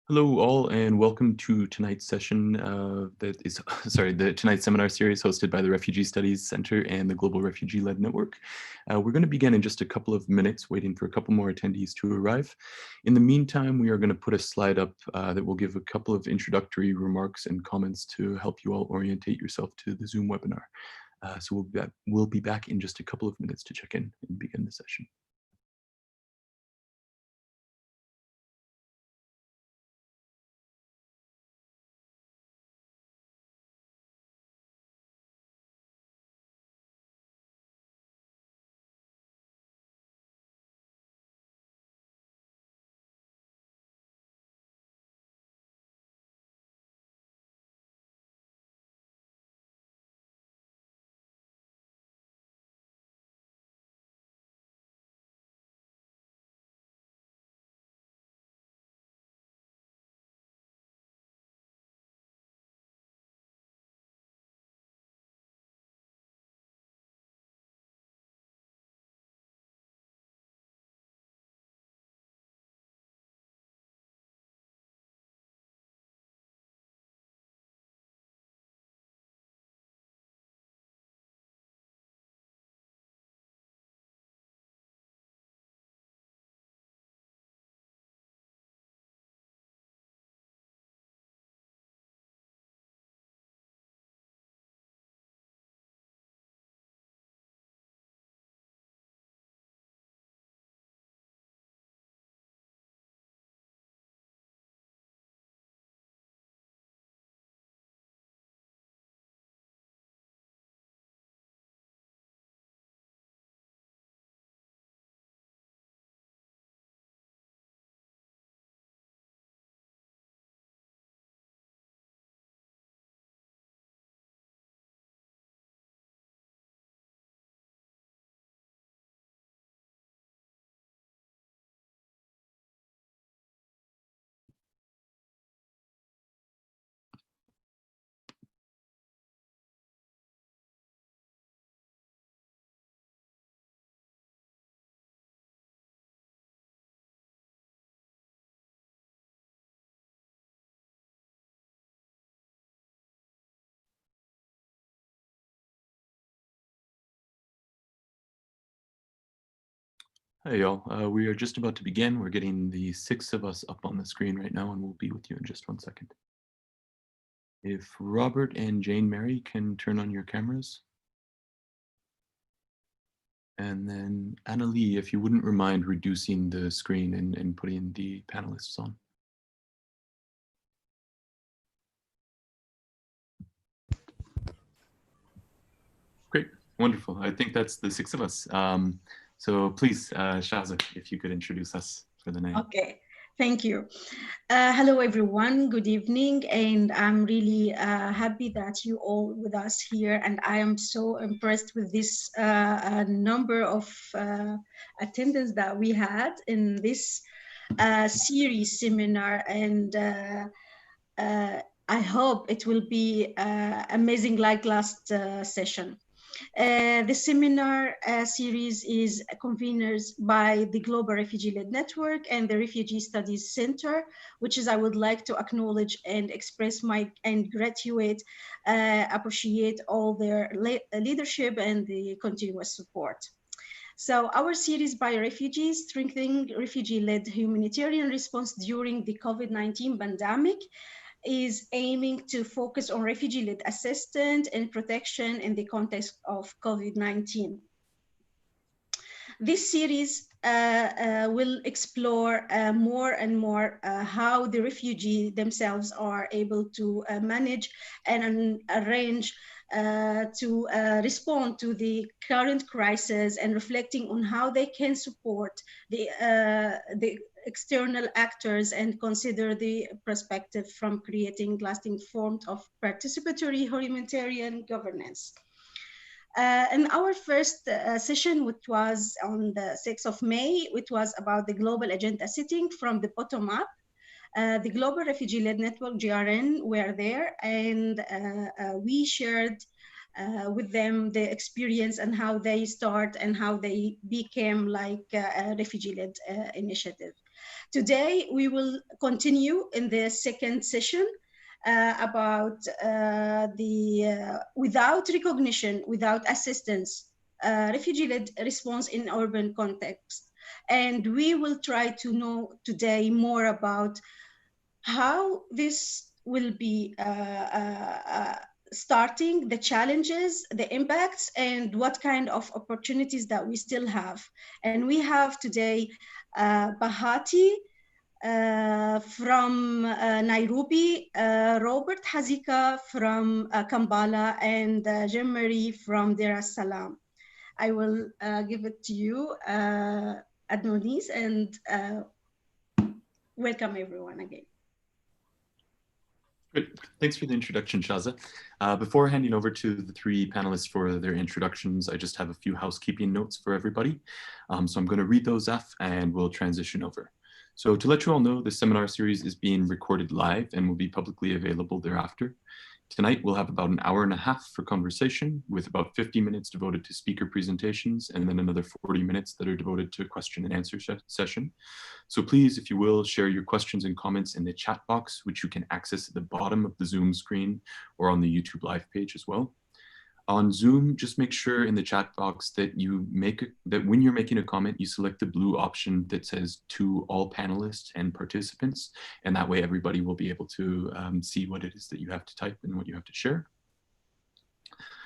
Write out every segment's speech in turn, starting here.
Hello all and welcome to tonight's session tonight's seminar series hosted by the Refugee Studies Center and the Global Refugee-led Network. We're going to begin in just a couple of minutes, waiting for a couple more attendees to arrive. In the meantime, we are going to put a slide up that will give a couple of introductory remarks and comments to help you all orientate yourself to the Zoom webinar. So we'll be back in just a couple of minutes to check in and begin the session. Hi y'all, we are just about to begin. We're getting the 6 of us up on the screen right now and we'll be with you in just 1 second. If Robert and Jane Mary can turn on your cameras. And then Annalie, if you wouldn't remind reducing the screen and putting the panelists on. Great, wonderful. I think that's the 6 of us. So please, Shaza, if you could introduce us for the night. Okay, thank you. Hello, everyone. Good evening. And I'm really happy that you all with us here. And I am so impressed with this number of attendance that we had in this series seminar. And I hope it will be amazing like last session. The seminar series is convened by the Global Refugee-led Network and the Refugee Studies Center, which is I would like to acknowledge and express my and appreciate all their leadership and the continuous support. So our series by refugees, strengthening refugee-led humanitarian response during the COVID-19 pandemic, is aiming to focus on refugee-led assistance and protection in the context of COVID-19. This series will explore more and more how the refugees themselves are able to manage and arrange to respond to the current crisis and reflecting on how they can support the external actors and consider the perspective from creating lasting forms of participatory humanitarian governance. In our first session, which was on the 6th of May, which was about the global agenda setting from the bottom up, the Global Refugee-led Network, GRN, were there, and we shared with them the experience and how they start and how they became like a refugee-led initiative. Today, we will continue in the second session about without recognition, without assistance, refugee-led response in urban context. And we will try to know today more about how this will be starting, the challenges, the impacts, and what kind of opportunities that we still have. And we have today Bahati from Nairobi, Robert Hakiza from Kampala, and Jean-Marie from Dar es Salaam. I will give it to you, Adonis, and welcome everyone again. Great. Thanks for the introduction, Shaza. Before handing over to the three panelists for their introductions, I just have a few housekeeping notes for everybody. So I'm going to read those off and we'll transition over. So to let you all know, the seminar series is being recorded live and will be publicly available thereafter. Tonight, we'll have about an hour and a half for conversation, with about 50 minutes devoted to speaker presentations, and then another 40 minutes that are devoted to a question and answer session. So please, if you will, share your questions and comments in the chat box, which you can access at the bottom of the Zoom screen or on the YouTube live page as well. On Zoom, just make sure in the chat box that when you're making a comment, you select the blue option that says to all panelists and participants, and that way everybody will be able to see what it is that you have to type and what you have to share.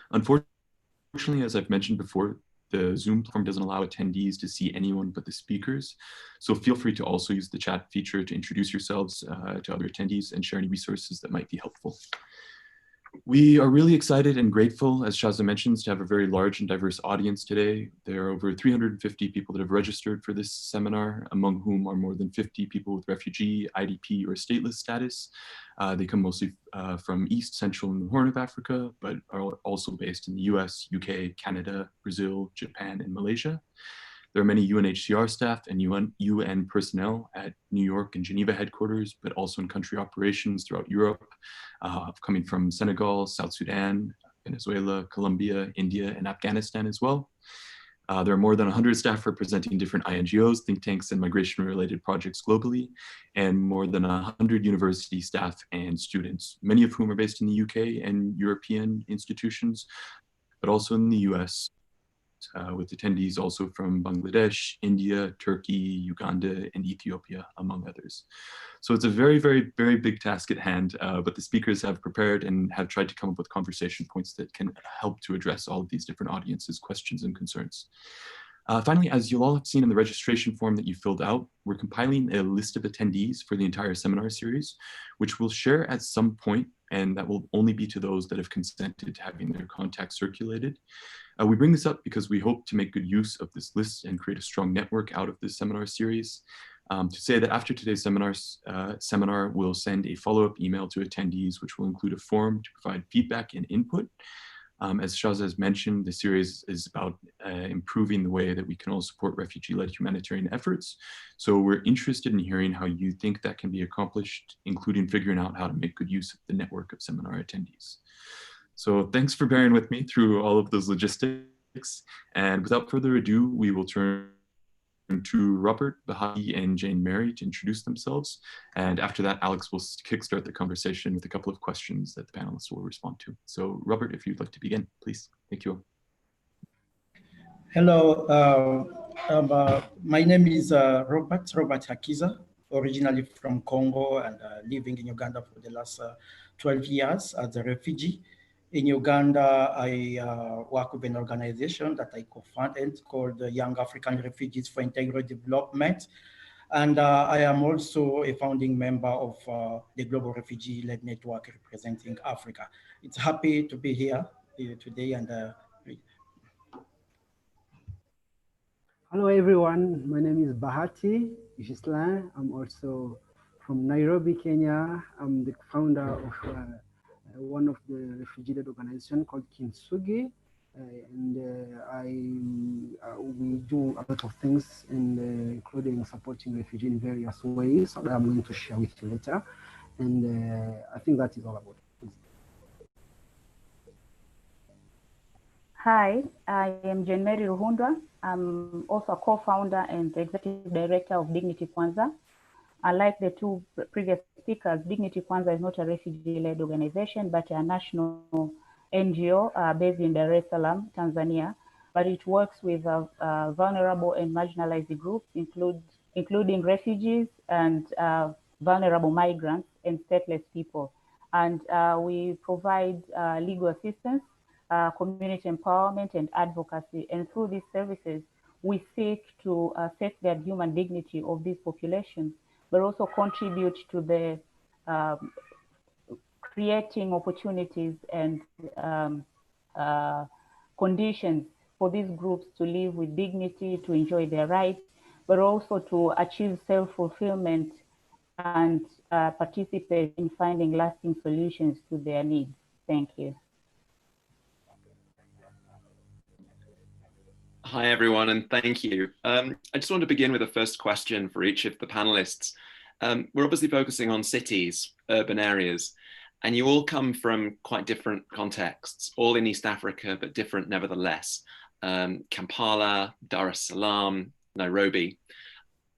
Unfortunately, as I've mentioned before, the Zoom platform doesn't allow attendees to see anyone but the speakers. So feel free to also use the chat feature to introduce yourselves to other attendees and share any resources that might be helpful. We are really excited and grateful, as Shaza mentions, to have a very large and diverse audience today. There are over 350 people that have registered for this seminar, among whom are more than 50 people with refugee, IDP, or stateless status. They come mostly from East, Central, and the Horn of Africa, but are also based in the US, UK, Canada, Brazil, Japan, and Malaysia. There are many UNHCR staff and UN personnel at New York and Geneva headquarters, but also in country operations throughout Europe, coming from Senegal, South Sudan, Venezuela, Colombia, India, and Afghanistan as well. There are more than 100 staff representing different INGOs, think tanks, and migration-related projects globally, and more than 100 university staff and students, many of whom are based in the UK and European institutions, but also in the US, with attendees also from Bangladesh, India, Turkey, Uganda, and Ethiopia, among others. So it's a very, very, very big task at hand, but the speakers have prepared and have tried to come up with conversation points that can help to address all of these different audiences' questions and concerns. Finally, as you'll all have seen in the registration form that you filled out, we're compiling a list of attendees for the entire seminar series, which we'll share at some point, and that will only be to those that have consented to having their contacts circulated. We bring this up because we hope to make good use of this list and create a strong network out of this seminar series. To say that after today's seminar, we'll send a follow-up email to attendees, which will include a form to provide feedback and input. As Shaza has mentioned, the series is about improving the way that we can all support refugee-led humanitarian efforts. So we're interested in hearing how you think that can be accomplished, including figuring out how to make good use of the network of seminar attendees. So thanks for bearing with me through all of those logistics. And without further ado, we will turn to Robert, Bahati, and Jean-Marie to introduce themselves. And after that, Alex will kickstart the conversation with a couple of questions that the panelists will respond to. So Robert, if you'd like to begin, please. Thank you. Hello, my name is Robert Hakiza, originally from Congo and living in Uganda for the last 12 years as a refugee. In Uganda, I work with an organization that I co-founded called the Young African Refugees for Integral Development. And I am also a founding member of the Global Refugee-led Network representing Africa. It's happy to be here today. And hello, everyone. My name is Bahati Ghislain. I'm also from Nairobi, Kenya. I'm the founder of one of the refugee-led organization called Kintsugi, and we do a lot of things, including supporting refugees in various ways that I'm going to share with you later. And I think that is all about it. Hi, I am Jean-Marie Ruhundwa. I'm also a co-founder and executive director of Dignity Kwanza. Unlike the two previous speakers, Dignity Kwanza is not a refugee-led organization, but a national NGO based in Dar es Salaam, Tanzania. But it works with vulnerable and marginalized groups, including refugees and vulnerable migrants and stateless people. And we provide legal assistance, community empowerment, and advocacy. And through these services, we seek to safeguard human dignity of these populations, but also contribute to the creating opportunities and conditions for these groups to live with dignity, to enjoy their rights, but also to achieve self-fulfillment and participate in finding lasting solutions to their needs. Thank you. Hi, everyone, and thank you. I just want to begin with a first question for each of the panelists. We're obviously focusing on cities, urban areas, and you all come from quite different contexts, all in East Africa, but different nevertheless. Kampala, Dar es Salaam, Nairobi.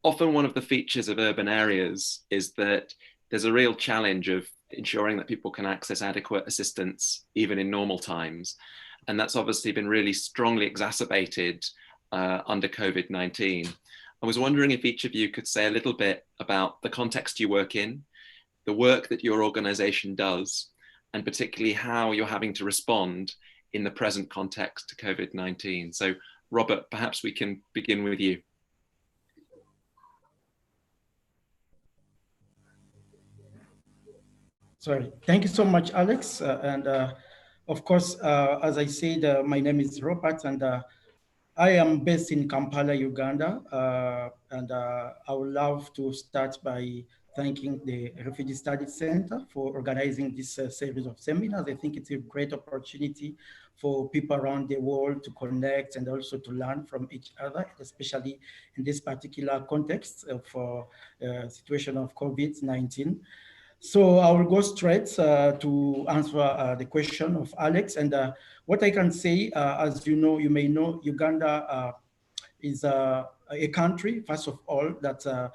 Often one of the features of urban areas is that there's a real challenge of ensuring that people can access adequate assistance, even in normal times. And that's obviously been really strongly exacerbated under COVID-19. I was wondering if each of you could say a little bit about the context you work in, the work that your organization does, and particularly how you're having to respond in the present context to COVID-19. So Robert, perhaps we can begin with you. Sorry, thank you so much, Alex. Of course, as I said, my name is Robert, and I am based in Kampala, Uganda. I would love to start by thanking the Refugee Studies Center for organizing this series of seminars. I think it's a great opportunity for people around the world to connect and also to learn from each other, especially in this particular context of situation of COVID-19. So I will go straight to answer the question of Alex. And what I can say, as you know, you may know, Uganda is a country, first of all, that,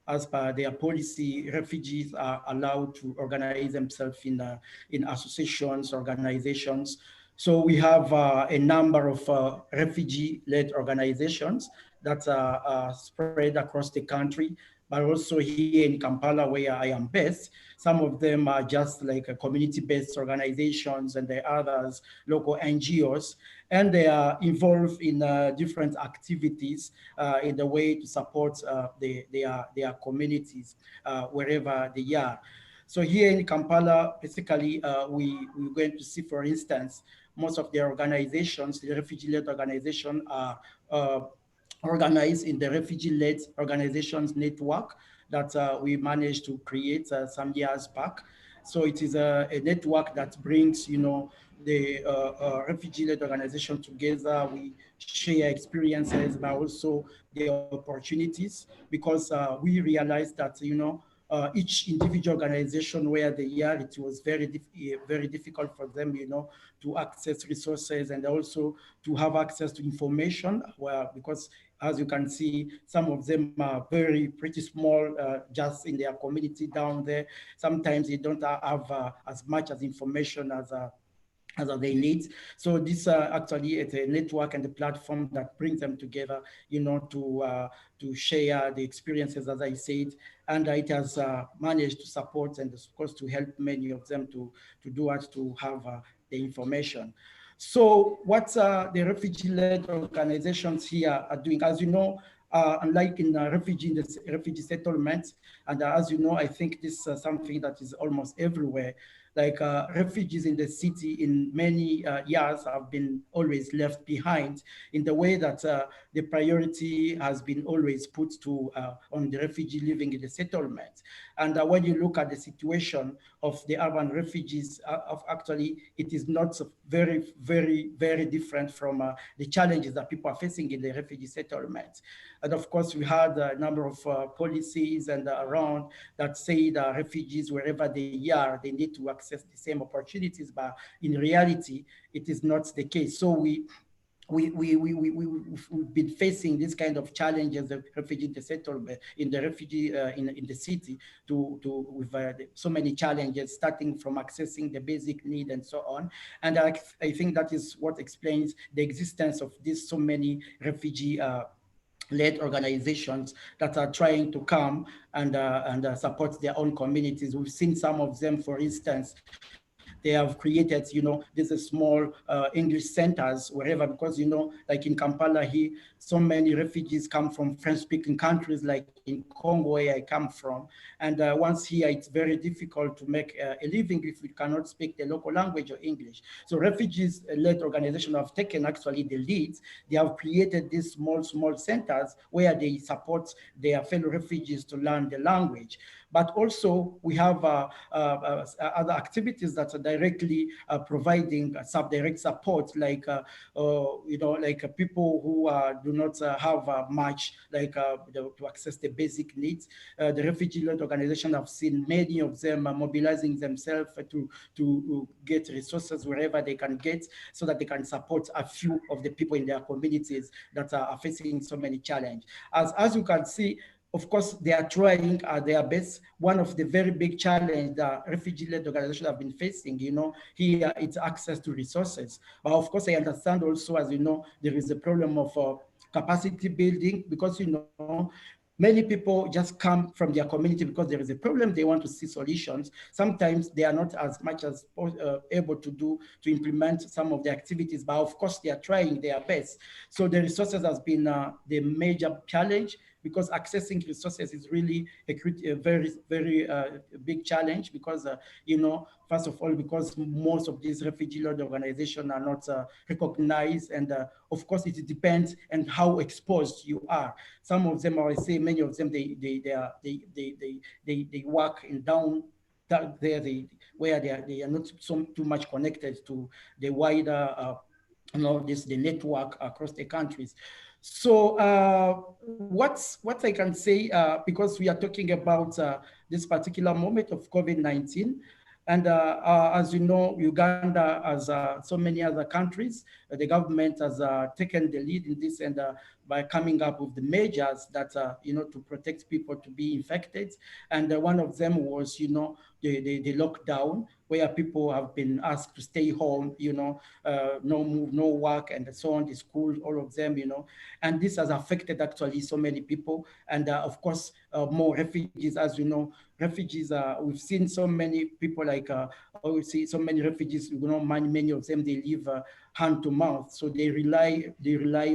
as per their policy, refugees are allowed to organize themselves in associations, organizations. So we have a number of refugee-led organizations that are spread across the country, but also here in Kampala, where I am based. Some of them are just like community-based organizations, and the others, local NGOs, and they are involved in different activities in the way to support their communities wherever they are. So here in Kampala, basically, we're going to see, for instance, most of the organizations, the refugee-led organizations are organized in the refugee-led organizations network that we managed to create some years back. So it is a network that brings, the refugee-led organization together. We share experiences, but also the opportunities, because we realized that, each individual organization where they are, it was very difficult for them, to access resources and also to have access to information, because as you can see, some of them are pretty small, just in their community down there. Sometimes they don't have as much as information as they need. So this actually is a network and a platform that brings them together, to share the experiences, as I said, and it has managed to support and, of course, to help many of them to have the information. So what the refugee-led organizations here are doing, as you know, unlike in refugee settlements, and as you know, I think this is something that is almost everywhere. Like refugees in the city in many years have been always left behind, in the way that the priority has been always put on the refugee living in the settlement. And when you look at the situation of the urban refugees, actually, it is not very, very, very different from the challenges that people are facing in the refugee settlement. And of course, we had a number of policies and around that say that refugees, wherever they are, they need to access the same opportunities, but in reality, it is not the case. So we've been facing this kind of challenges, the refugee in the settlement, in the refugee in the city, with so many challenges, starting from accessing the basic need and so on. And I think that is what explains the existence of these so many refugee-led organizations that are trying to come and support their own communities. We've seen some of them, for instance, they have created, these small English centers wherever, because, like in Kampala here, so many refugees come from French-speaking countries, like in Congo, where I come from. And once here, it's very difficult to make a living if you cannot speak the local language or English. So refugees-led organizations have taken actually the leads. They have created these small centers where they support their fellow refugees to learn the language. But also we have other activities that are directly providing direct support, like like people who do not have much, like to access the basic needs. The refugee-led organization, have seen many of them mobilizing themselves to get resources wherever they can get, so that they can support a few of the people in their communities that are facing so many challenges. As you can see, of course, they are trying their best. One of the very big challenges that refugee-led organizations have been facing, here it's access to resources. But of course, I understand also, as you know, there is a problem of capacity building, because, many people just come from their community because there is a problem, they want to see solutions. Sometimes they are not as much as able to implement some of the activities, but of course they are trying their best. So the resources has been the major challenge, because accessing resources is really a very, very big challenge, because, first of all, because most of these refugee-led organizations are not recognized, and of course it depends on how exposed you are. Some of them, I say, many of them, they work in down there, where they are not too much connected to the wider, the network across the countries. So what I can say, because we are talking about this particular moment of COVID-19, and as you know, Uganda, as so many other countries, the government has taken the lead in this, and by coming up with the measures that, to protect people to be infected. And one of them was, the lockdown, where people have been asked to stay home, no move, no work, and so on, the schools, all of them, and this has affected actually so many people. And of course, more refugees, as you know, refugees, we've seen so many people, like, we see so many refugees, many of them, they live hand to mouth. So they rely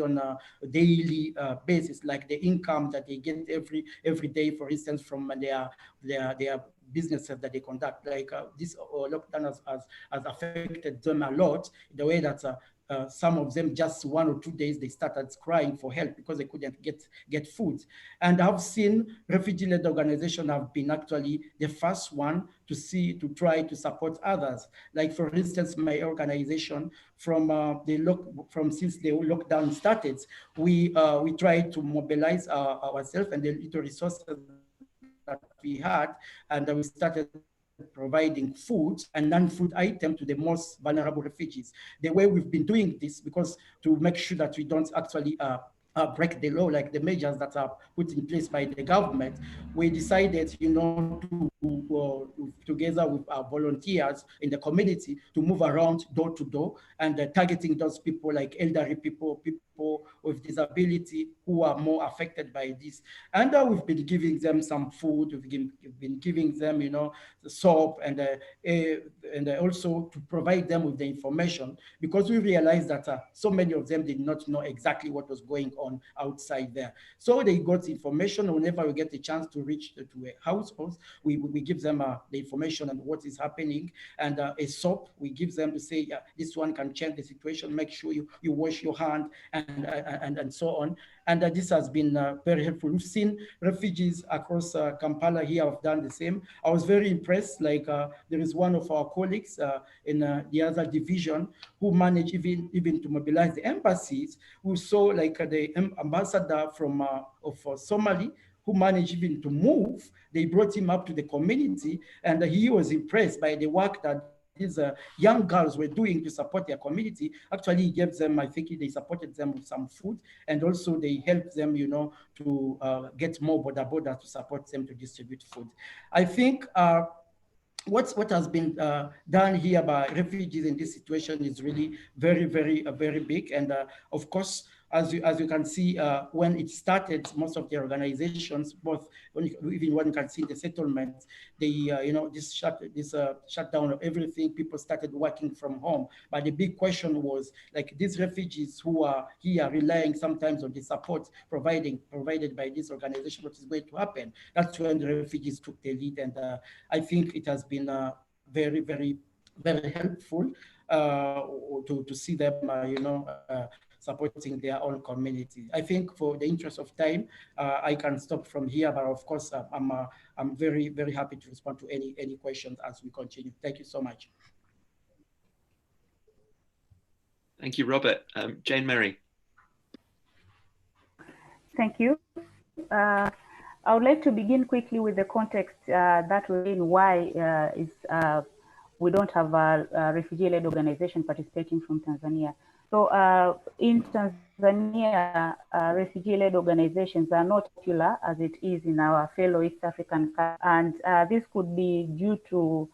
on a daily basis, like the income that they get every day, for instance, from their businesses that they conduct. Like this lockdown has affected them a lot, the way that some of them, just 1 or 2 days, they started crying for help because they couldn't get food. And I've seen refugee-led organizations have been actually the first one to try to support others. Like, for instance, my organization, since the lockdown started, we tried to mobilize ourselves and the little resources that we had, and we started providing food and non-food items to the most vulnerable refugees. The way we've been doing this, because to make sure that we don't actually break the law, like the measures that are put in place by the government, we decided, together with our volunteers in the community, to move around door to door and targeting those people, like elderly people with disability who are more affected by this. And we've been giving them some food, we've been giving them, the soap, and also to provide them with the information, because we realized that so many of them did not know exactly what was going on outside there. So they got information. Whenever we get a chance to reach to a household, we give them the information on what is happening, and a soap we give them to say, this one can change the situation, make sure you wash your hand, and so on. And this has been very helpful. We've seen refugees across Kampala here have done the same. I was very impressed. Like there is one of our colleagues in the other division who managed even to mobilize the embassies, who saw like the ambassador from of Somali, who managed even to move. They brought him up to the community, and he was impressed by the work that these young girls were doing to support their community. Actually, he gave them, I think they supported them with some food, and also they helped them, you know, to get more border to support them to distribute food. I think what has been done here by refugees in this situation is really very big. And of course, as you can see, when it started, most of the organizations, both even when you can see the settlements, they you know, this shutdown of everything, people started working from home. But the big question was, like, these refugees who are here relying sometimes on the support provided by this organization, what is going to happen? That's when the refugees took the lead, and I think it has been very helpful to see them, you know, supporting their own community. I think for the interest of time, I can stop from here, but of course, I'm very happy to respond to any questions as we continue. Thank you so much. Thank you, Robert. Jane Mary. Thank you. I would like to begin quickly with the context that we're in, why we don't have a refugee-led organization participating from Tanzania. So in Tanzania, refugee-led organizations are not popular as it is in our fellow East African countries. And this could be due to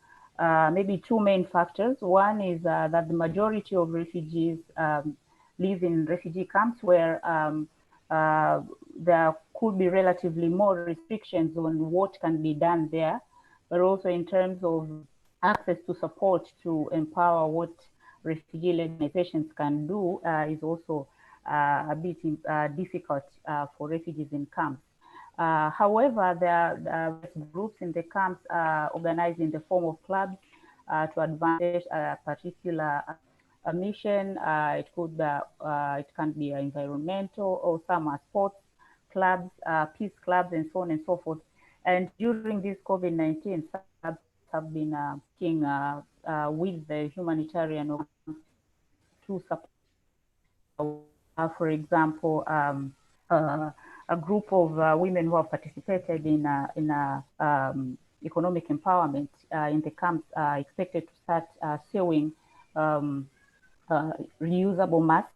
maybe two main factors. One is that the majority of refugees live in refugee camps where there could be relatively more restrictions on what can be done there, but also in terms of access to support to empower what refugee-led organizations can do is also a bit difficult for refugees in camps. However, there are groups in the camps organized in the form of clubs to advance a particular mission. It can be environmental, or some are sports clubs, peace clubs, and so on and so forth. And during this COVID-19, clubs have been working with the humanitarian to support, for example, a group of women who have participated in economic empowerment in the camps are expected to start sewing reusable masks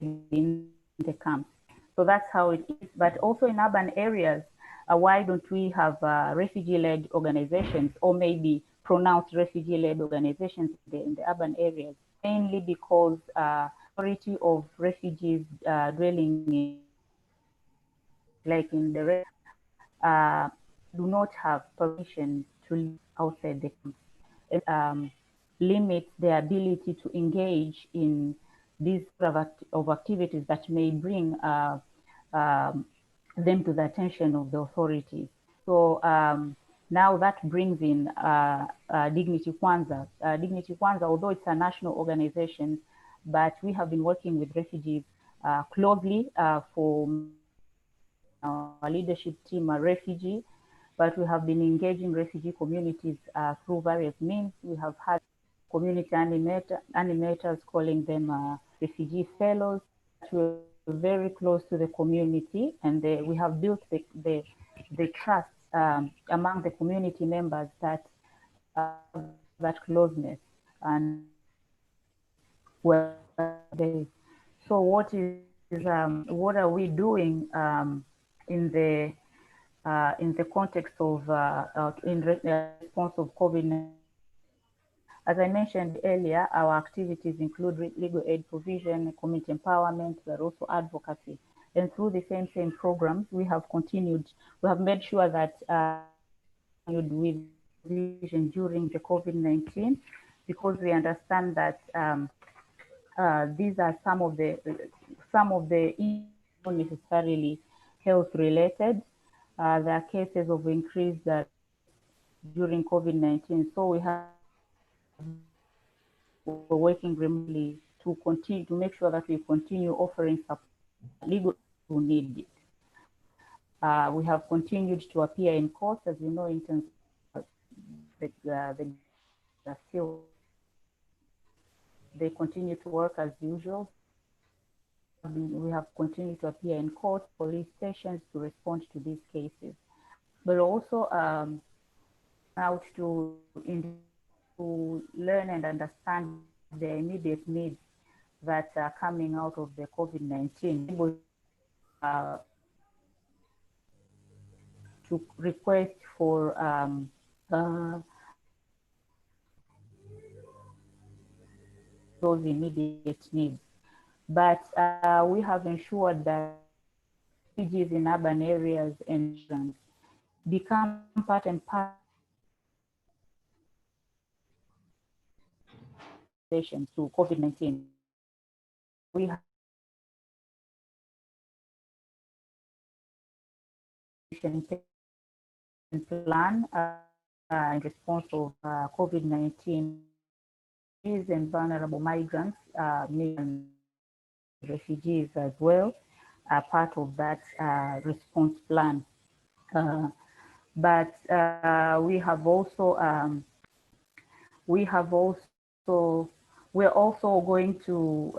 in the camps. So that's how it is. But also in urban areas, why don't we have refugee-led organizations, or maybe pronounced refugee-led organizations in the urban areas? Mainly because majority of refugees dwelling in, like in the rest, do not have permission to live outside the camps. It limits their ability to engage in these of activities that may bring them to the attention of the authorities. So now that brings in Dignity Kwanza. Dignity Kwanza, although it's a national organization, but we have been working with refugees closely for our leadership team, a refugee, but we have been engaging refugee communities through various means. We have had community animators, calling them refugee fellows. We're very close to the community, and we have built the trust among the community members that that closeness. And well, so what what are we doing in the context of in response of COVID-19? As I mentioned earlier, our activities include legal aid provision, community empowerment, but also advocacy. And through the same programs, we have made sure that with vision during the COVID-19, because we understand that these are some of the issues not necessarily health related. There are cases of increase that during COVID-19. So we're working remotely to continue to make sure that we continue offering support legal who need it. We have continued to appear in court, as you know, in terms of the still they continue to work as usual. We have continued to appear in court, police stations to respond to these cases, but also out to to learn and understand the immediate needs that are coming out of the COVID-19, to request for those immediate needs. But we have ensured that refugees in urban areas and become part and parcel to COVID-19. We have a plan in response of COVID-19 and vulnerable migrants, refugees as well, are part of that response plan. But we're also going to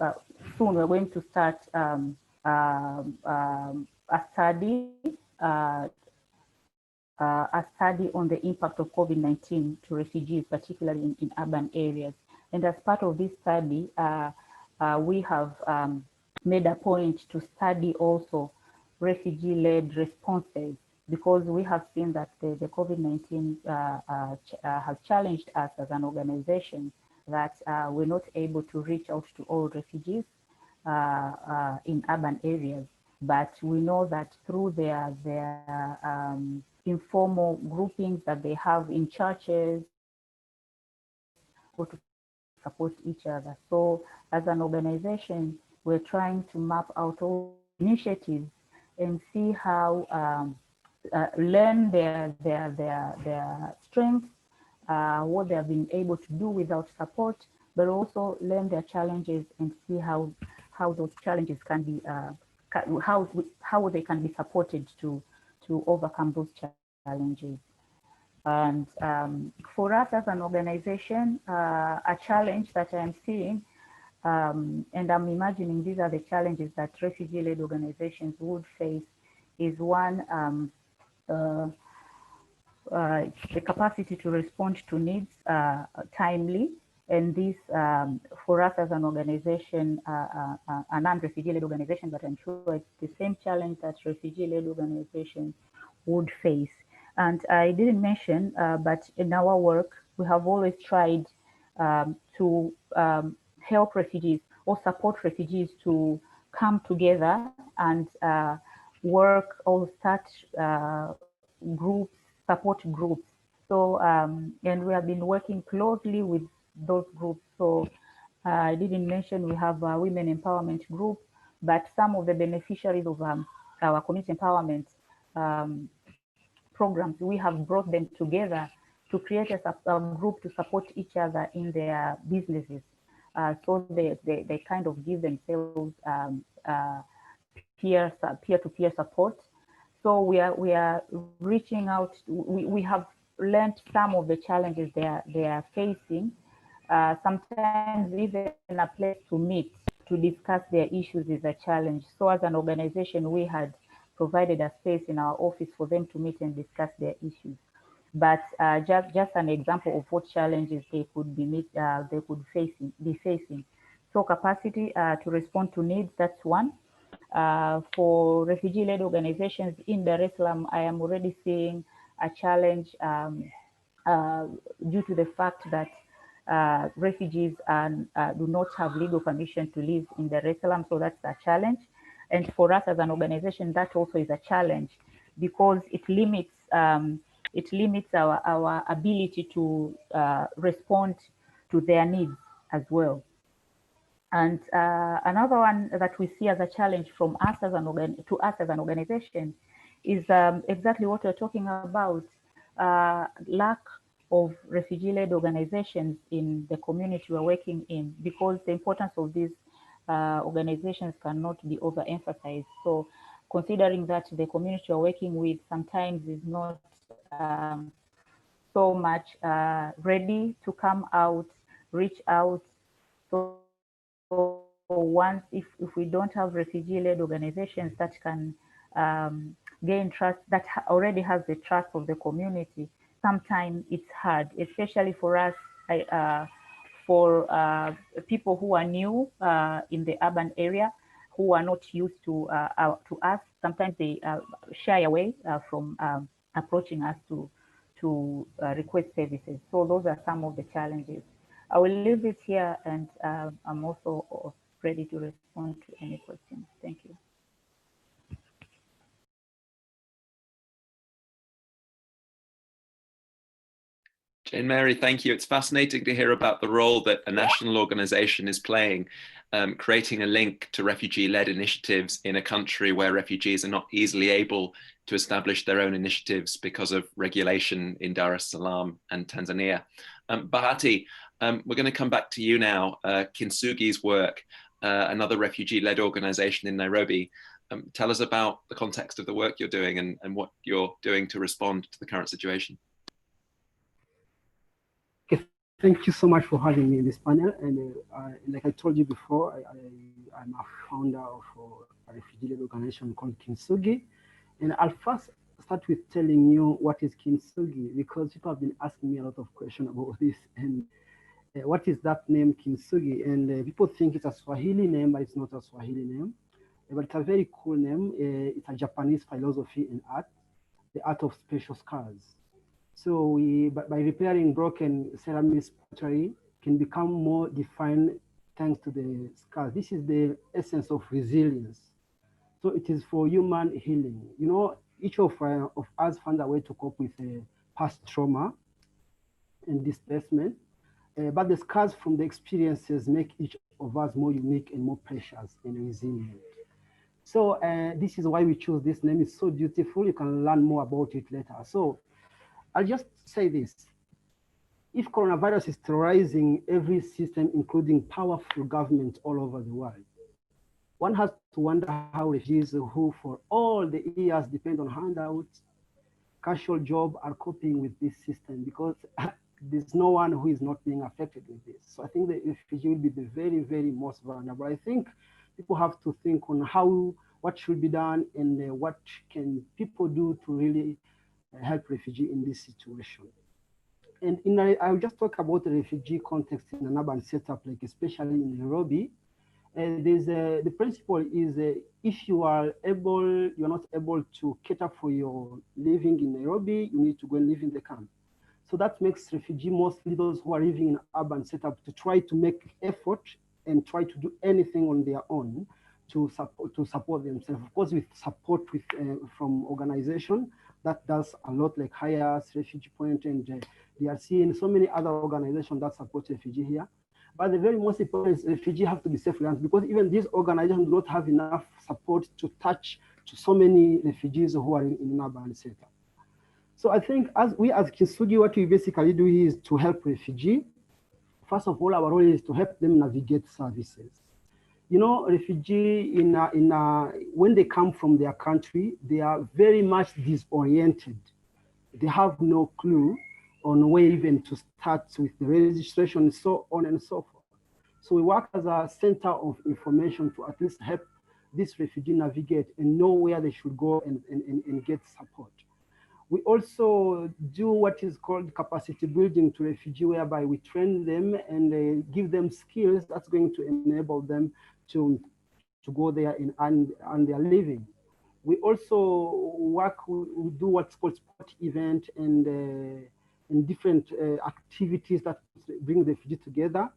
soon we're going to start a study on the impact of COVID-19 to refugees, particularly in urban areas. And as part of this study, we have made a point to study also refugee-led responses, because we have seen that the COVID-19 has challenged us as an organization, that we're not able to reach out to all refugees in urban areas. But we know that through their informal groupings that they have in churches, or to support each other. So as an organization, we're trying to map out all initiatives and see how learn their strengths, what they have been able to do without support, but also learn their challenges and see how those challenges can be how they can be supported to overcome those challenges. And for us as an organization, a challenge that I'm seeing, and I'm imagining these are the challenges that refugee-led organizations would face, is one, the capacity to respond to needs timely. And this, for us as an organization, a non-refugee-led organization, but I'm sure it's the same challenge that refugee-led organizations would face. And I didn't mention, but in our work, we have always tried to help refugees or support refugees to come together and work or start groups, support groups. So, and we have been working closely with those groups. So I didn't mention we have a women empowerment group, but some of the beneficiaries of our community empowerment programs, we have brought them together to create a group to support each other in their businesses. So they kind of give themselves peer-to-peer support. So we are reaching out. We have learned some of the challenges they are facing. Sometimes even a place to meet to discuss their issues is a challenge. So as an organization, we had provided a space in our office for them to meet and discuss their issues. But just an example of what challenges they could be facing. So capacity to respond to needs, that's one. For refugee-led organizations in Dar es Salaam, I am already seeing a challenge due to the fact that refugees do not have legal permission to live in Dar es Salaam, so that's a challenge. And for us as an organization, that also is a challenge, because it limits our ability to respond to their needs as well. And another one that we see as a challenge from us as an organization is exactly what we're talking about: lack of refugee-led organizations in the community we're working in, because the importance of these organizations cannot be overemphasized. So considering that the community we're working with sometimes is not so much ready to come out, reach out. So once, if we don't have refugee-led organizations that can gain trust, that already has the trust of the community, sometimes it's hard, especially for us for people who are new in the urban area, who are not used to us. Sometimes they shy away from approaching us to request services. So those are some of the challenges. I will leave it here, and I'm also ready to respond to any questions. Thank you. Jane Mary, thank you. It's fascinating to hear about the role that a national organization is playing, creating a link to refugee-led initiatives in a country where refugees are not easily able to establish their own initiatives because of regulation in Dar es Salaam and Tanzania. Bahati, we're going to come back to you now. Kintsugi's work, another refugee-led organization in Nairobi. Tell us about the context of the work you're doing and what you're doing to respond to the current situation. Thank you so much for having me in this panel. And like I told you before, I'm a founder of a refugee-led organization called Kintsugi. And I'll first start with telling you what is Kintsugi, because people have been asking me a lot of questions about this. And what is that name, Kintsugi? And people think it's a Swahili name, but it's not a Swahili name. But it's a very cool name. It's a Japanese philosophy and art, the art of special scars. So we, by repairing broken ceramic pottery, can become more defined thanks to the scars. This is the essence of resilience. So it is for human healing. You know, each of us found a way to cope with past trauma and displacement, but the scars from the experiences make each of us more unique and more precious and resilient. So this is why we choose this name. It's so beautiful. You can learn more about it later. So I'll just say this. If coronavirus is terrorizing every system, including powerful governments all over the world, one has to wonder how refugees who for all the years depend on handouts, casual job are coping with this system, because there's no one who is not being affected with this. So I think the refugee will be the very, very most vulnerable. I think people have to think on what should be done and what can people do to really help refugee in this situation. And I'll just talk about the refugee context in an urban setup, like especially in Nairobi. The principle is if you're not able to cater for your living in Nairobi, you need to go and live in the camp. So that makes refugee, mostly those who are living in urban setup, to try to make effort and try to do anything on their own to support themselves. Of course, with support from organization that does a lot, like HIAS, Refugee Point, and DRC, and so many other organizations that support refugee here. But the very most important is refugees have to be self-reliant, because even these organizations do not have enough support to touch to so many refugees who are in urban setup. So I think as Kintsugi, what we basically do is to help refugees. First of all, our role is to help them navigate services. You know, refugee when they come from their country, they are very much disoriented. They have no clue on where even to start with the registration, and so on and so forth. So we work as a center of information to at least help this refugee navigate and know where they should go and get support. We also do what is called capacity building to refugees, whereby we train them and give them skills that's going to enable them to go there and their living. We also we do what's called sport event and different activities that bring the refugees together.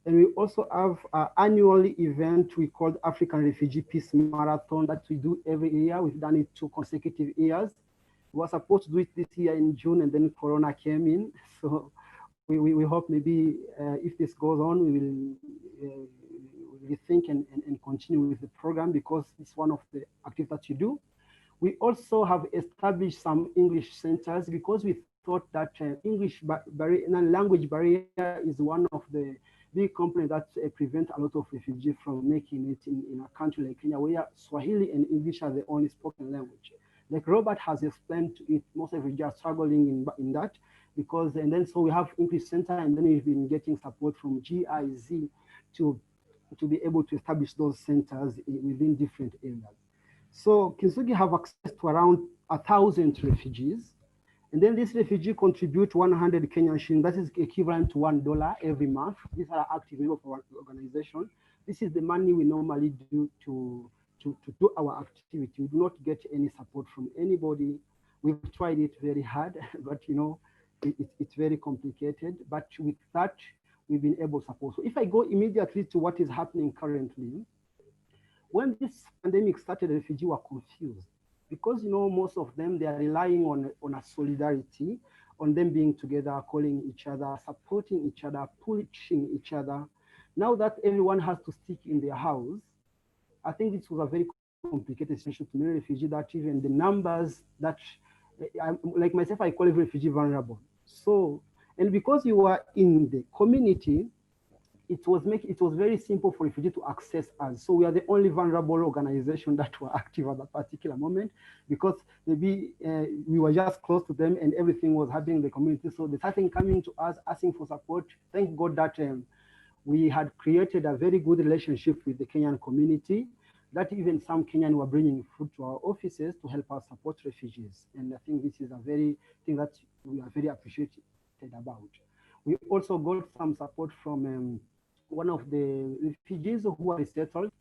And we also have an annual event we call African Refugee Peace Marathon that we do every year. We've done it 2 consecutive years. We were supposed to do it this year in June, and then Corona came in. So we hope maybe if this goes on, we will rethink and continue with the program, because it's one of the activities that you do. We also have established some English centers, because we thought that language barrier is one of the big components that prevent a lot of refugees from making it in a country like Kenya, where Swahili and English are the only spoken language. Like Robert has explained to it, most refugees are struggling in that, because, and then so we have English center, and then we've been getting support from GIZ to be able to establish those centers within different areas. So Kintsugi have access to around 1,000 refugees, And then this refugee contribute 100 Kenyan shillings. That is equivalent to $1 every month. These are active members of our organization. This is the money we normally do to do our activity. We do not get any support from anybody. We've tried it very hard, but you know, it's very complicated. But with that, we've been able to support. So if I go immediately to what is happening currently, when this pandemic started, refugees were confused because, you know, most of them, they are relying on a solidarity, on them being together, calling each other, supporting each other, pushing each other. Now that everyone has to stick in their house, I think this was a very complicated situation to many refugees, that even the numbers that, like myself, I call every refugee vulnerable. So, and because you are in the community, it was very simple for refugees to access us. So we are the only vulnerable organization that were active at that particular moment, because maybe we were just close to them and everything was happening in the community. So they started coming to us, asking for support. Thank God that we had created a very good relationship with the Kenyan community, that even some Kenyan were bringing food to our offices to help us support refugees. And I think this is a very thing that we are very appreciated about. We also got some support from one of the refugees who are resettled,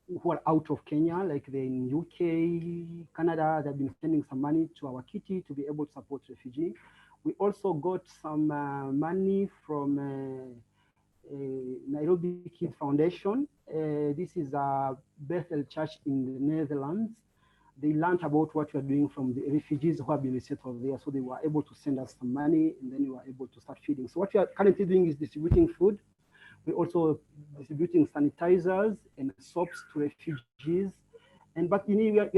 who are out of Kenya, like they're in UK, Canada. They've been sending some money to our kitty to be able to support refugees. We also got some money from Nairobi Kids Foundation. This is a Bethel Church in the Netherlands. They learned about what we are doing from the refugees who have been resettled there. So they were able to send us some money, and then we were able to start feeding. So what we are currently doing is distributing food. We're also distributing sanitizers and soaps to refugees. And but you know,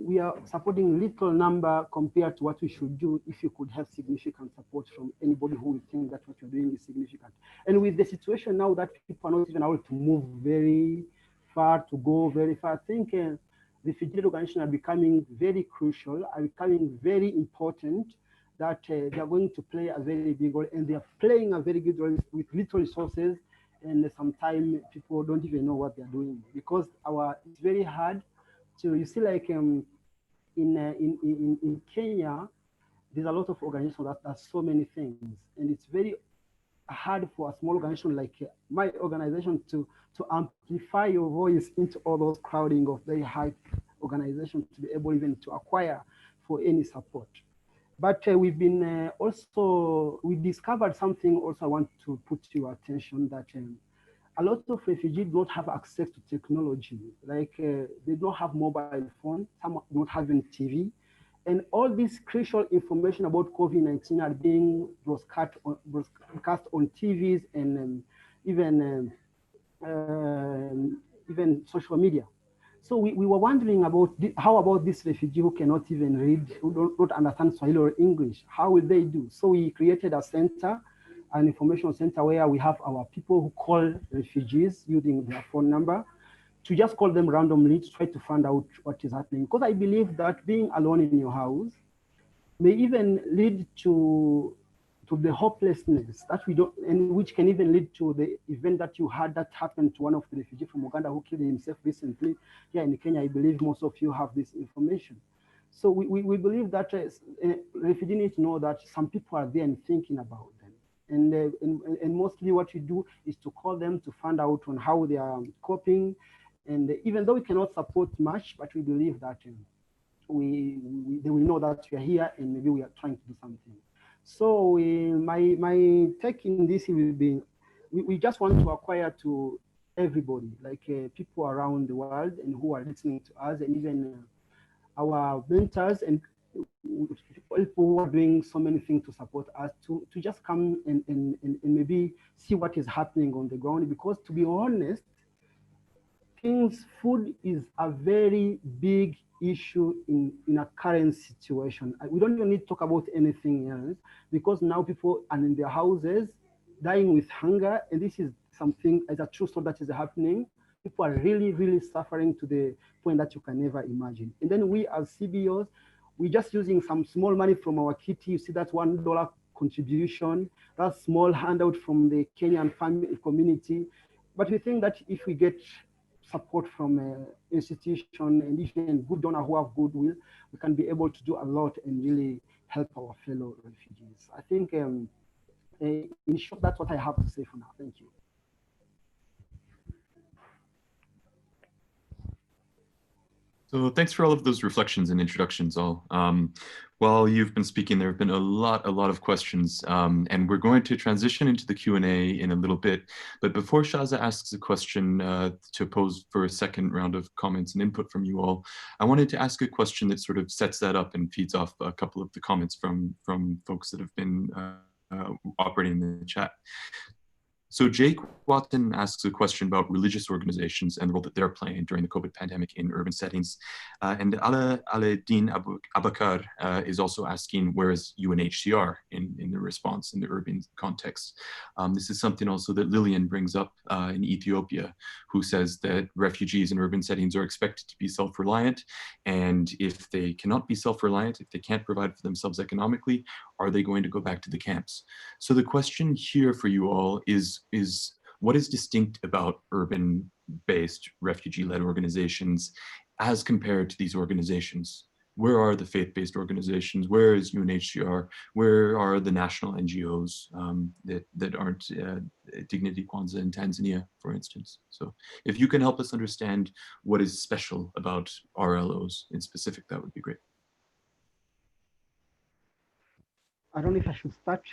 we are supporting little number compared to what we should do if you could have significant support from anybody who would think that what you're doing is significant. And with the situation now that people are not even able to move very far, to go very far, I think refugee organizations are becoming very crucial, are becoming very important, that they are going to play a very big role, and they are playing a very good role with little resources. And sometimes people don't even know what they're doing, because it's very hard. So you see, like in Kenya, there's a lot of organizations that does so many things, and it's very hard for a small organization like my organization to amplify your voice into all those crowding of very high organizations to be able even to acquire for any support. But we've been we discovered something also I want to put to your attention, that a lot of refugees don't have access to technology. Like they don't have mobile phones, some don't have even TV. And all this crucial information about COVID-19 are being broadcast on TVs and even social media. So we were wondering about how about this refugee who cannot even read, who don't understand Swahili or English, how will they do? So we created a center, an information center, where we have our people who call refugees using their phone number, to just call them randomly to try to find out what is happening. Because I believe that being alone in your house may even lead to the hopelessness that we don't, and which can even lead to the event that you had that happened to one of the refugees from Uganda who killed himself recently here in Kenya. I believe most of you have this information. So we believe that refugees need to know that some people are there and thinking about them. And mostly what we do is to call them to find out on how they are coping. And even though we cannot support much, but we believe that they will know that we are here and maybe we are trying to do something. So my take in this will be, we just want to acquire to everybody, like people around the world and who are listening to us, and even our mentors and people who are doing so many things to support us, to just come and maybe see what is happening on the ground. Because to be honest, food is a very big issue in a current situation. We don't even need to talk about anything else, because now people are in their houses dying with hunger, and this is something, as a true story that is happening. People are really, really suffering to the point that you can never imagine. And then we as CBOs, we're just using some small money from our kitty. You see that $1 contribution, that small handout from the Kenyan family community. But we think that if we get support from institution and even good donor who have goodwill, we can be able to do a lot and really help our fellow refugees. I think, in short, that's what I have to say for now. Thank you. So thanks for all of those reflections and introductions all. While you've been speaking, there have been a lot of questions, and we're going to transition into the Q&A in a little bit. But before Shaza asks a question to pose for a second round of comments and input from you all, I wanted to ask a question that sort of sets that up and feeds off a couple of the comments from folks that have been operating in the chat. So Jake Watson asks a question about religious organizations and the role that they're playing during the COVID pandemic in urban settings. And Aladdin Abakar is also asking, where is UNHCR in the response in the urban context? This is something also that Lillian brings up in Ethiopia, who says that refugees in urban settings are expected to be self-reliant. And if they cannot be self-reliant, if they can't provide for themselves economically, are they going to go back to the camps? So the question here for you all is what is distinct about urban-based refugee-led organizations as compared to these organizations? Where are the faith-based organizations? Where is UNHCR? Where are the national NGOs that aren't Dignity Kwanzaa in Tanzania, for instance? So if you can help us understand what is special about RLOs in specific, that would be great. I don't know if I should start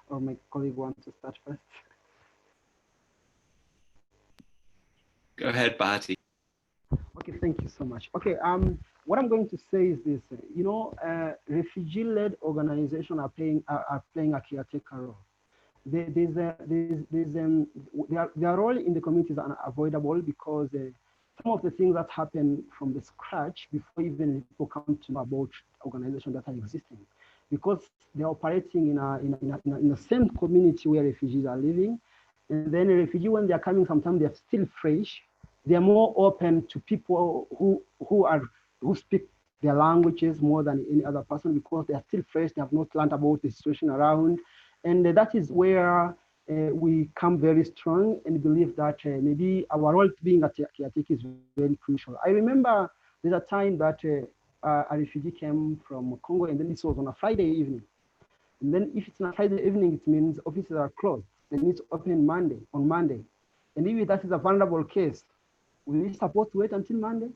or my colleague wants to start first. Go ahead, Bahati. Okay, thank you so much. Okay, what I'm going to say is this: you know, refugee-led organizations are playing a caretaker role. Their role in the community is unavoidable because some of the things that happen from the scratch before even people come to know about organizations that are existing, because they're operating in the same community where refugees are living. And then a refugee, when they're coming, sometimes they're still fresh. They're more open to people who speak their languages more than any other person because they are still fresh. They have not learned about the situation around. And that is where we come very strong and believe that maybe our role being a caretaker is very crucial. I remember there's a time that a refugee came from Congo, and then this was on a Friday evening. And then if it's on a Friday evening, it means offices are closed. They need to open on Monday. And if that is a vulnerable case, will we supposed to wait until Monday?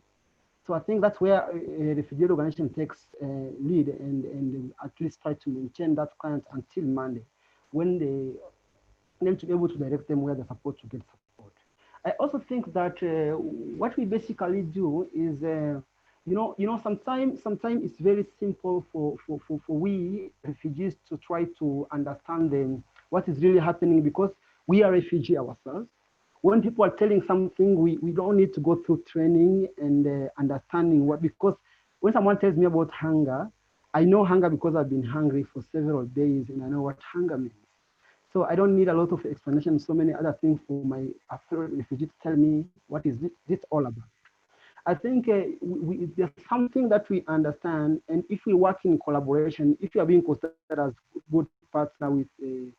So I think that's where a refugee organization takes lead and at least try to maintain that client until Monday, when to be able to direct them where they're supposed to get support. I also think that what we basically do is, sometimes it's very simple for we refugees to try to understand what is really happening because we are refugees ourselves. When people are telling something, we don't need to go through training and understanding because when someone tells me about hunger, I know hunger because I've been hungry for several days and I know what hunger means. So I don't need a lot of explanation, so many other things for my fellow refugee to tell me what is this all about. I think there's something that we understand, and if we work in collaboration, if you are being considered as a good partner with the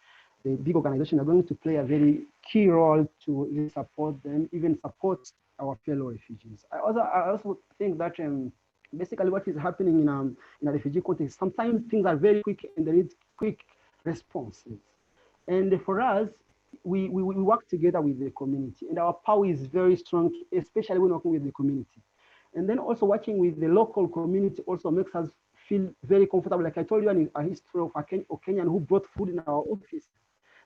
big organization, are going to play a very key role to really support them, even support our fellow refugees. I also think that basically what is happening in a refugee context, sometimes things are very quick and there is quick responses. And for us, we work together with the community, and our power is very strong, especially when working with the community. And then also working with the local community also makes us feel very comfortable. Like I told you, a history of a Kenyan who brought food in our office.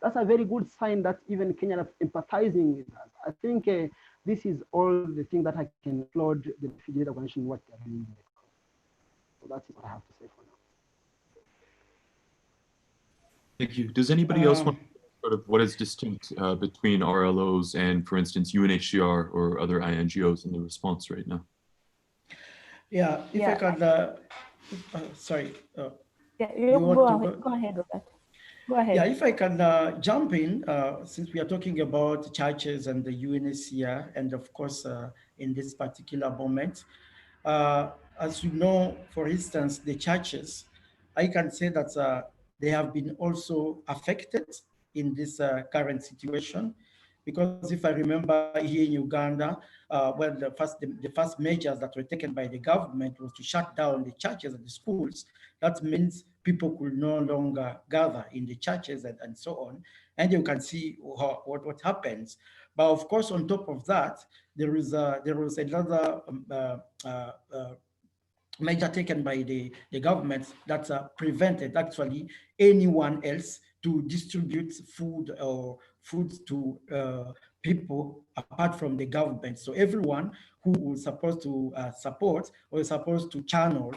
That's a very good sign that even Kenya are empathizing with us. I think this is all the thing that I can applaud the refugee organization what they're doing. So that's what I have to say for now. Thank you. Does anybody else want to sort of what is distinct between RLOs and, for instance, UNHCR or other INGOs in the response right now? Yeah, if I could, sorry. Go ahead, Robert. Go ahead. Yeah, if I can jump in, since we are talking about churches and the UNHCR, and of course, in this particular moment, as you know, for instance, the churches, I can say that they have been also affected in this current situation, because if I remember here in Uganda, well, the first measures that were taken by the government was to shut down the churches and the schools. That means people could no longer gather in the churches and so on. And you can see what happens. But of course, on top of that, there was another measure taken by the government that prevented actually anyone else to distribute food or food to people apart from the government. So everyone who was supposed to support was supposed to channel,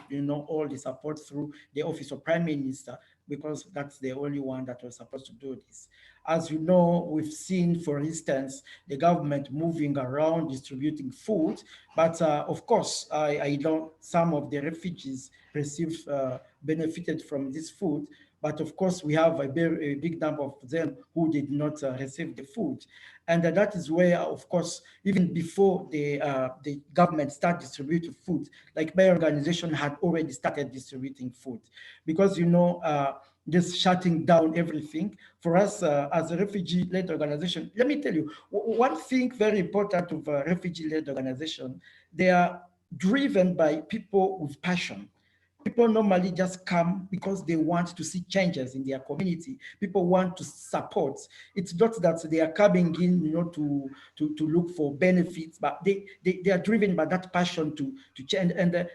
all the support through the office of Prime Minister, because that's the only one that was supposed to do this. As you know, we've seen, for instance, the government moving around distributing food, but of course, I know some of the refugees benefited from this food, but of course, we have a big number of them who did not receive the food. And that is where, of course, even before the government started distributing food, like my organization had already started distributing food. Because, just shutting down everything. For us as a refugee-led organization, let me tell you, one thing very important of a refugee-led organization, they are driven by people with passion. People normally just come because they want to see changes in their community. People want to support. It's not that they are coming in, to look for benefits, but they are driven by that passion to change, and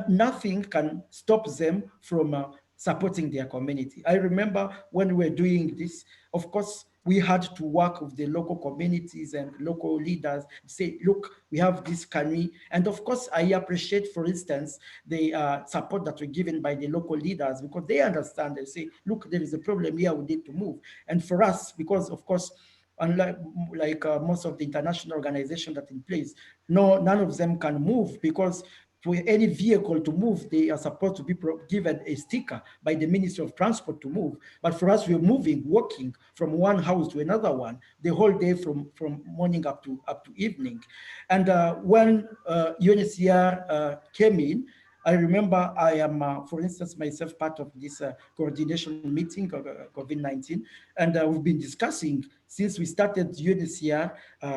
nothing can stop them from supporting their community. I remember when we were doing this, of course, we had to work with the local communities and local leaders, say, look, we have this, can we? And of course, I appreciate, for instance, the support that were given by the local leaders, because they understand, they say, look, there is a problem here, we need to move. And for us, because of course, unlike most of the international organizations that are in place, none of them can move, because for any vehicle to move, they are supposed to be given a sticker by the Ministry of Transport to move. But for us, we're moving, walking from one house to another one, the whole day from morning up to evening. And when UNHCR came in, I remember I am, for instance, myself part of this coordination meeting of COVID-19, and we've been discussing since we started. UNHCR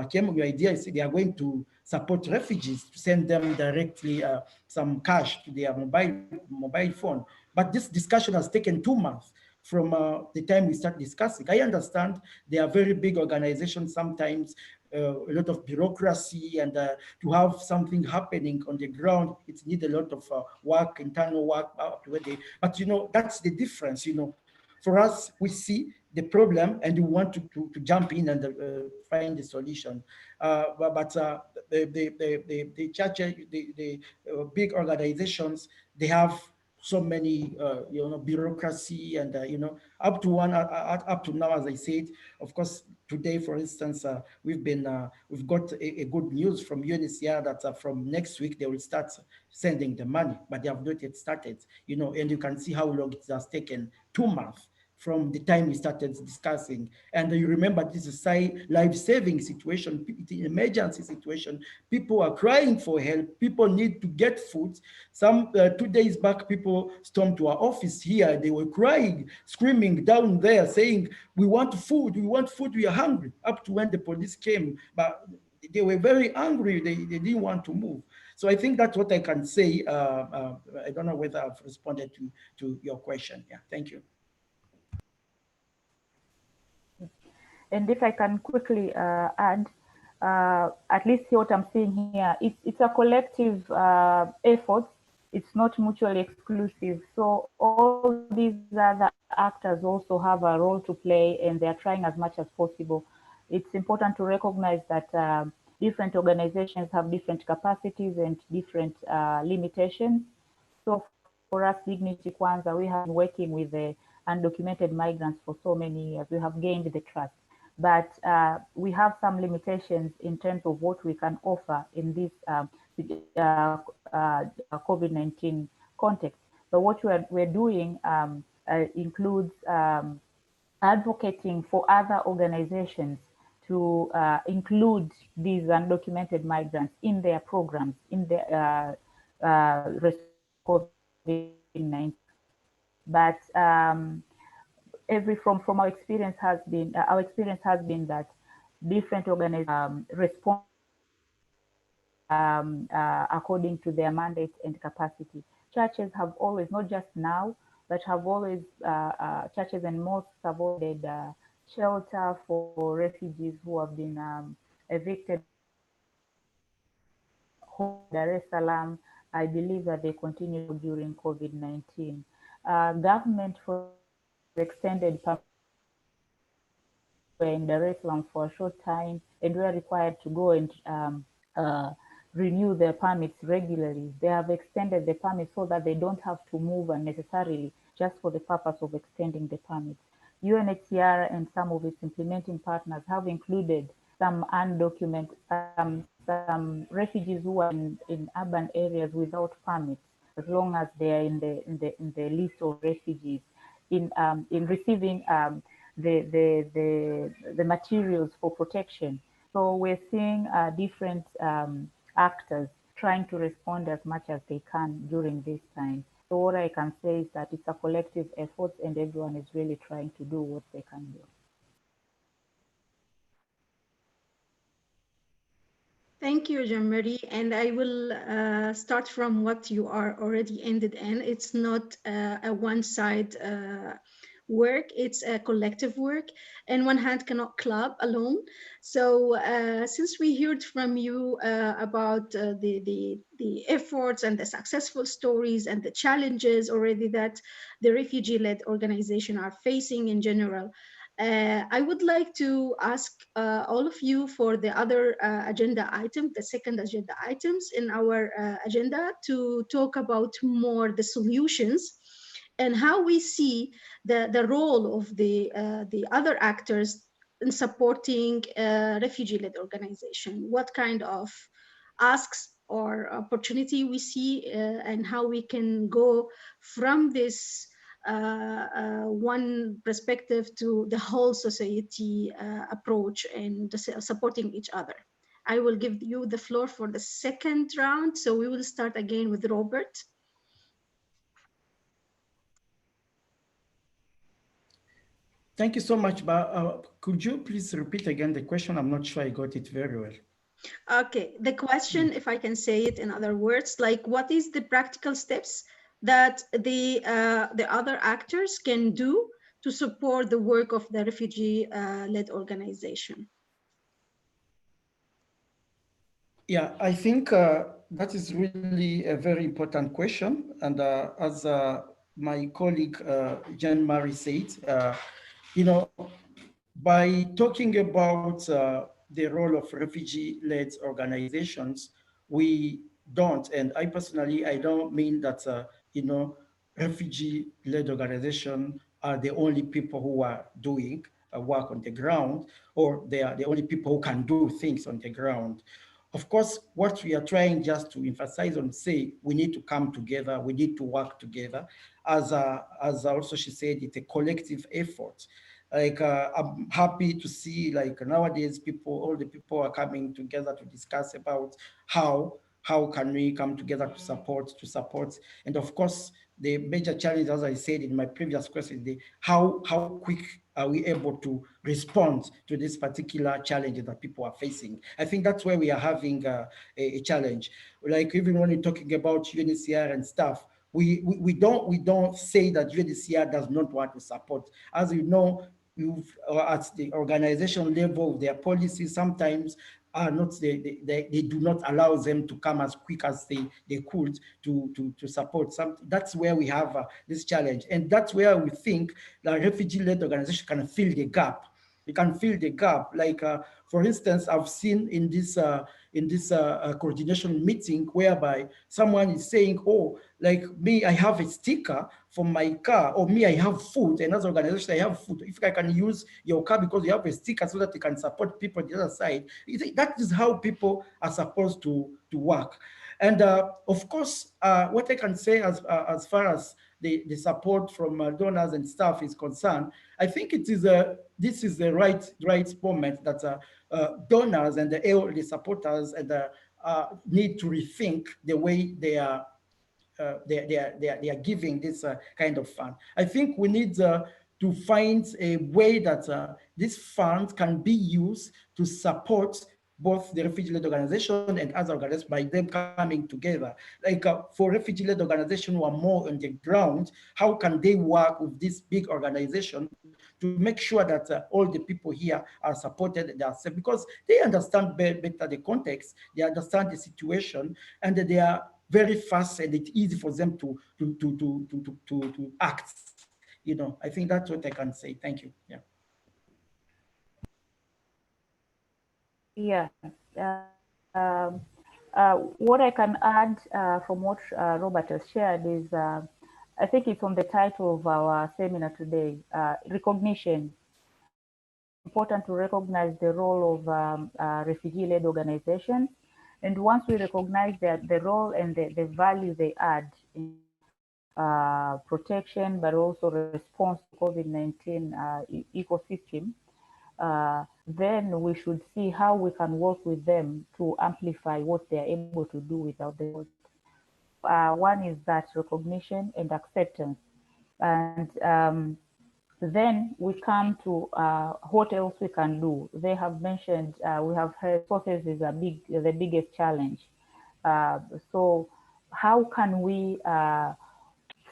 came with the idea is they are going to support refugees, to send them directly some cash to their mobile phone. But this discussion has taken 2 months from the time we start discussing. I understand they are very big organizations, sometimes a lot of bureaucracy, and to have something happening on the ground, it needs a lot of work, internal work. But that's the difference. For us, we see the problem and we want to jump in and find the solution. But the church, the big organizations, they have so many bureaucracy, and up to now, as I said, of course, today, for instance, we've got a good news from UNHCR that from next week they will start sending the money, but they have not yet started. And you can see how long it has taken, 2 months from the time we started discussing. And you remember, this is a life-saving situation, emergency situation. People are crying for help. People need to get food. Some 2 days back, people stormed to our office here. They were crying, screaming down there, saying, we want food, we are hungry, up to when the police came. But they were very angry. They didn't want to move. So I think that's what I can say. I don't know whether I've responded to your question. Yeah, thank you. And if I can quickly add, at least what I'm seeing here, it's a collective effort. It's not mutually exclusive. So all these other actors also have a role to play, and they're trying as much as possible. It's important to recognize that different organizations have different capacities and different limitations. So for us, Dignity Kwanza, we have been working with the undocumented migrants for so many years. We have gained the trust. But we have some limitations in terms of what we can offer in this COVID-19 context. But what we're doing includes advocating for other organizations to include these undocumented migrants in their programs, in their COVID-19. But from our experience has been that different organizations respond according to their mandate and capacity. Churches have always, not just now, but have always, churches and mosques have provided shelter for refugees who have been evicted home Dar es Salaam. I believe that they continue during COVID-19. Government for extended in Dar es Salaam for a short time, and we are required to go and renew their permits regularly. They have extended the permits so that they don't have to move unnecessarily just for the purpose of extending the permits. UNHCR and some of its implementing partners have included some undocumented, some refugees who are in urban areas without permits, as long as they are in the list of refugees, in receiving the materials for protection. So we're seeing different actors trying to respond as much as they can during this time. So what I can say is that it's a collective effort and everyone is really trying to do what they can do. Thank you, Jean-Marie. And I will start from what you are already ended in. It's not a one-side work, it's a collective work, and one hand cannot clap alone. So since we heard from you about the efforts and the successful stories and the challenges already that the refugee-led organization are facing in general, I would like to ask all of you for the other agenda item, the second agenda items in our agenda, to talk about more the solutions and how we see the role of the other actors in supporting refugee-led organization. What kind of asks or opportunity we see and how we can go from this one perspective to the whole society approach and supporting each other. I will give you the floor for the second round. So we will start again with Robert. Thank you so much. But could you please repeat again the question? I'm not sure I got it very well. Okay, the question, if I can say it in other words, like what is the practical steps that the other actors can do to support the work of the refugee-led organization? Yeah, I think that is really a very important question. And as my colleague Jean-Marie said, you know, by talking about the role of refugee-led organizations, we don't, and I personally, I don't mean that, you know, refugee-led organizations are the only people who are doing work on the ground, or they are the only people who can do things on the ground. Of course, what we are trying just to emphasize on, say, we need to come together, we need to work together. As also she said, it's a collective effort. Like I'm happy to see, like nowadays, all the people are coming together to discuss about how can we come together to support. And of course, the major challenge, as I said in my previous question, how quick are we able to respond to this particular challenge that people are facing? I think that's where we are having a challenge. Like even when you're talking about UNHCR and stuff, we don't say that UNHCR does not want to support. As you know, at the organization level, their policies sometimes are not, they do not allow them to come as quick as they could to support. That's where we have this challenge. And that's where we think the refugee-led organization can fill the gap. We can fill the gap. Like, for instance, I've seen in this coordination meeting whereby someone is saying, oh, like me, I have a sticker for my car, or me, I have food, and as an organization, I have food. If I can use your car because you have a sticker so that you can support people on the other side, that is how people are supposed to work. And of course, what I can say as far as the support from donors and staff is concerned, I think it is this is the right moment that donors and the supporters and need to rethink the way they are giving this kind of fund. I think we need to find a way that this fund can be used to support both the refugee-led organization and other organizations by them coming together. Like for refugee-led organization who are more on the ground, how can they work with this big organization to make sure that all the people here are supported and are safe, because they understand better the context, they understand the situation, and they are very fast and it's easy for them to act. You know, I think that's what I can say. Thank you. Yeah. Yeah. What I can add from what Robert has shared is, I think it's on the title of our seminar today, recognition. Important to recognize the role of refugee-led organizations. And once we recognize that the role and the value they add in protection, but also response to COVID-19 ecosystem, then we should see how we can work with them to amplify what they are able to do without the world. One is that recognition and acceptance. And then we come to what else we can do. They have mentioned, we have heard resources is the biggest challenge. So how can we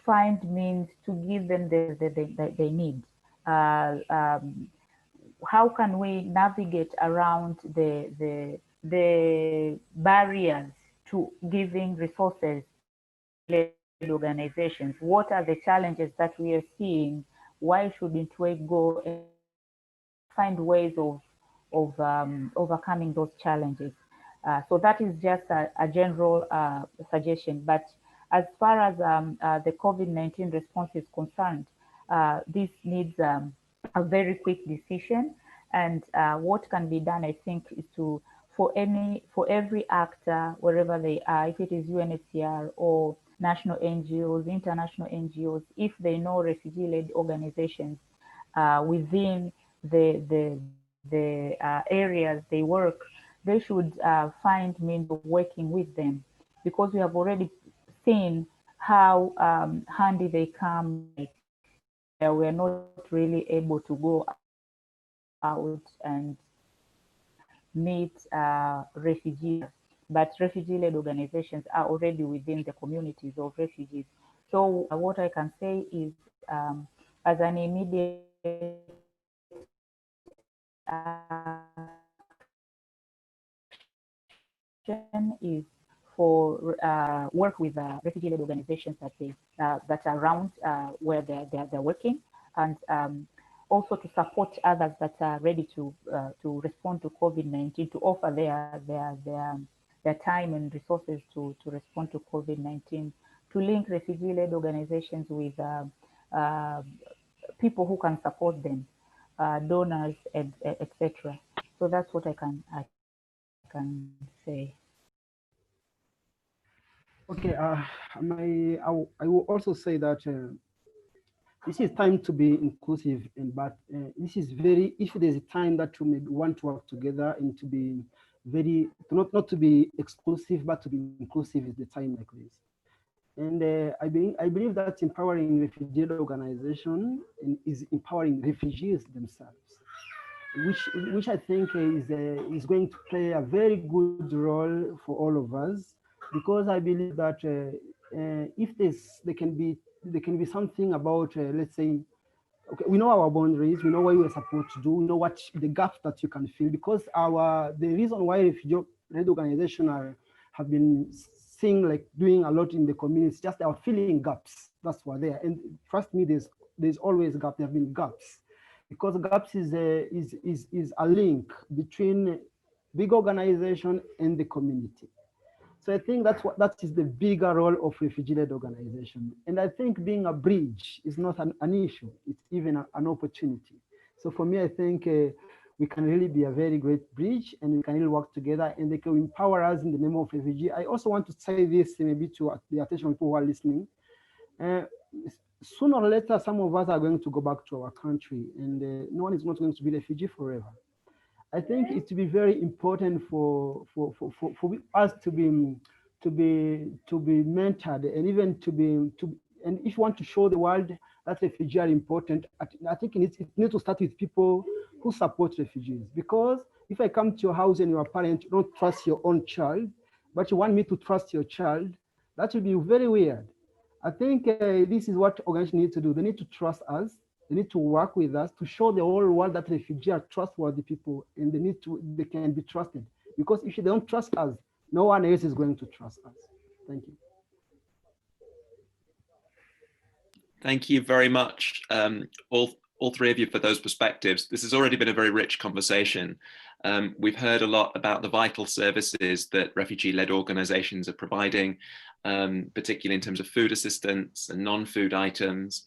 find means to give them they need? How can we navigate around the barriers to giving resources to organizations? What are the challenges that we are seeing? Why shouldn't we go and find ways of overcoming those challenges? So that is just a general suggestion. But as far as the COVID-19 response is concerned, this needs a very quick decision. And what can be done, I think, is to, for every actor, wherever they are, if it is UNHCR or national NGOs, international NGOs, if they know refugee-led organizations within the areas they work, they should find means of working with them, because we have already seen how handy they come. We're not really able to go out and meet refugees, but refugee-led organizations are already within the communities of refugees. So what I can say is, as an immediate is for work with refugee-led organizations that are around where they're working, and also to support others that are ready to respond to COVID-19, to offer their time and resources to respond to COVID-19, to link refugee-led organizations with people who can support them, donors, etc. So that's what I can say. Okay, I will also say that this is time to be inclusive, but this is very, if there's a time that we maybe want to work together and to be very, not to be exclusive, but to be inclusive, is the time like this. And I believe that empowering refugee organization is empowering refugees themselves, which I think is going to play a very good role for all of us, because I believe that if there can be something about, let's say, okay, we know our boundaries, we know what we are supposed to do, we know what the gaps that you can fill, because the reason why refugee-led organizations have been seeing like doing a lot in the community, just they are filling gaps. That's why they are. And trust me, there's always gaps. There have been gaps, because gaps is a link between big organization and the community. So I think that is the bigger role of refugee-led organization. And I think being a bridge is not an issue, it's even an opportunity. So for me, I think we can really be a very great bridge, and we can really work together, and they can empower us in the name of refugee. I also want to say this maybe to the attention of people who are listening. Sooner or later, some of us are going to go back to our country, and no one is not going to be a refugee forever. I think it will be very important for us to be mentored, and even and if you want to show the world that refugees are important, I think it needs to start with people who support refugees, because If I come to your house and you're a parent, you don't trust your own child, but you want me to trust your child, that will be very weird. I think this is what organizations need to do. They need to trust us. They need to work with us to show the whole world that refugees are trustworthy people and they can be trusted. Because if they don't trust us, no one else is going to trust us. Thank you. Thank you very much, all three of you, for those perspectives. This has already been a very rich conversation. We've heard a lot about the vital services that refugee-led organizations are providing, particularly in terms of food assistance and non-food items,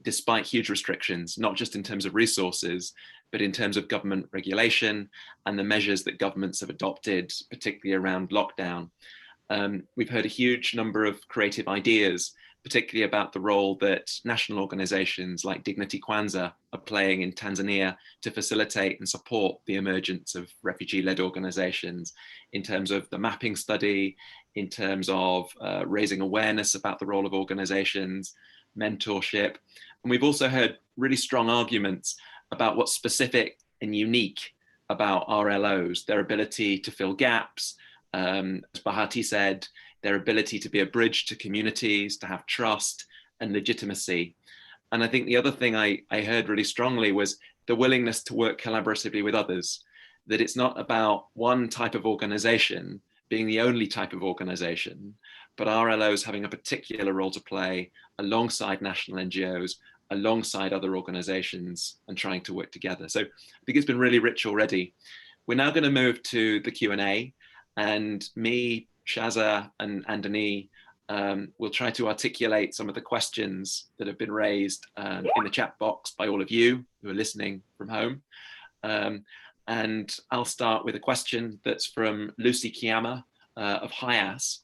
despite huge restrictions, not just in terms of resources, but in terms of government regulation and the measures that governments have adopted, particularly around lockdown. We've heard a huge number of creative ideas, particularly about the role that national organizations like Dignity Kwanza are playing in Tanzania to facilitate and support the emergence of refugee-led organizations in terms of the mapping study, in terms of raising awareness about the role of organizations, mentorship. And we've also heard really strong arguments about what's specific and unique about RLOs, their ability to fill gaps, as Bahati said, their ability to be a bridge to communities, to have trust and legitimacy. And I think the other thing I heard really strongly was the willingness to work collaboratively with others, that it's not about one type of organization being the only type of organization, but RLOs having a particular role to play alongside national NGOs, alongside other organizations, and trying to work together. So I think it's been really rich already. We're now going to move to the Q&A, and me, Shaza and Denis will try to articulate some of the questions that have been raised in the chat box by all of you who are listening from home. And I'll start with a question that's from Lucy Kiyama of HIAS,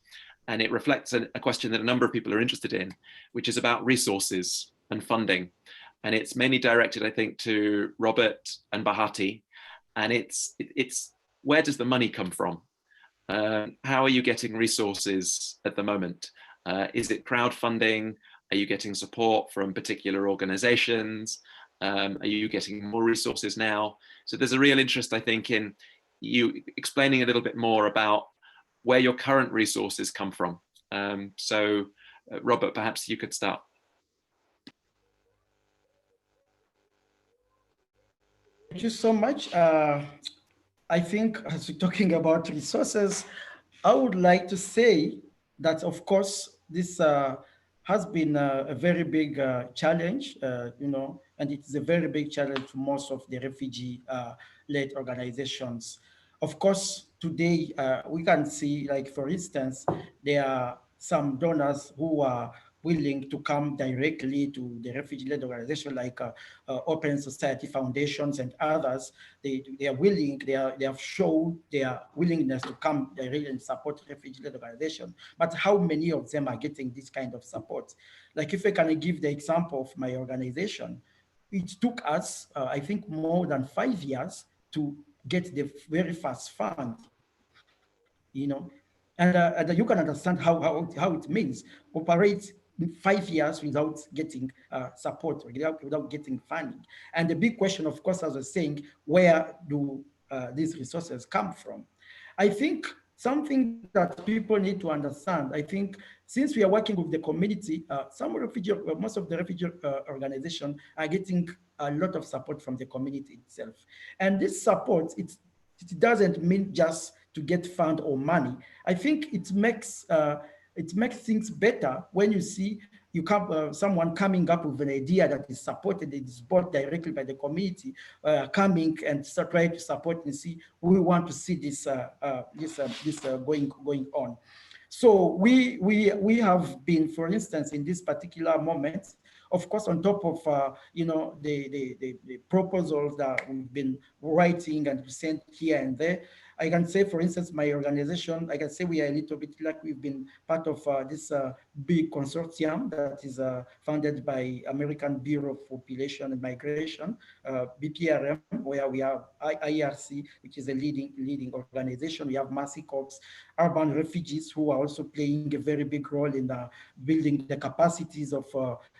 and it reflects a question that a number of people are interested in, which is about resources and funding. And it's mainly directed, I think, to Robert and Bahati, and it's where does the money come from? How are you getting resources at the moment? Is it crowdfunding? Are you getting support from particular organizations? Are you getting more resources now? So there's a real interest, I think, in you explaining a little bit more about where your current resources come from. Robert, perhaps you could start. Thank you so much. I think as we're talking about resources, I would like to say that, of course, this has been a very big challenge, and it's a very big challenge to most of the refugee-led organizations. Of course, today we can see, like, for instance, there are some donors who are willing to come directly to the refugee-led organization, like Open Society Foundations and others. They are willing, they have shown their willingness to come directly and support refugee-led organizations. But how many of them are getting this kind of support? Like, if I can give the example of my organization, it took us, I think, more than 5 years to get the very first fund, and you can understand how it means operate in 5 years without getting support, without getting funding. And the big question, of course, as I was saying, where do these resources come from? I think something that people need to understand, I think, since we are working with the community, most of the refugee organizations are getting a lot of support from the community itself. And this support, it doesn't mean just to get fund or money. I think it makes things better when you see someone coming up with an idea that is supported, it is bought directly by the community, coming and start trying to support and see, we want to see this going on. So we have been, for instance, in this particular moment, of course, on top of the proposals that we've been writing and sent here and there, I can say, for instance, my organization, I can say we are a little bit like we've been part of this big consortium that is funded by American Bureau of Population and Migration, BPRM, where we have IRC, which is a leading organization. We have Mercy Corps, Urban Refugees, who are also playing a very big role in building the capacities of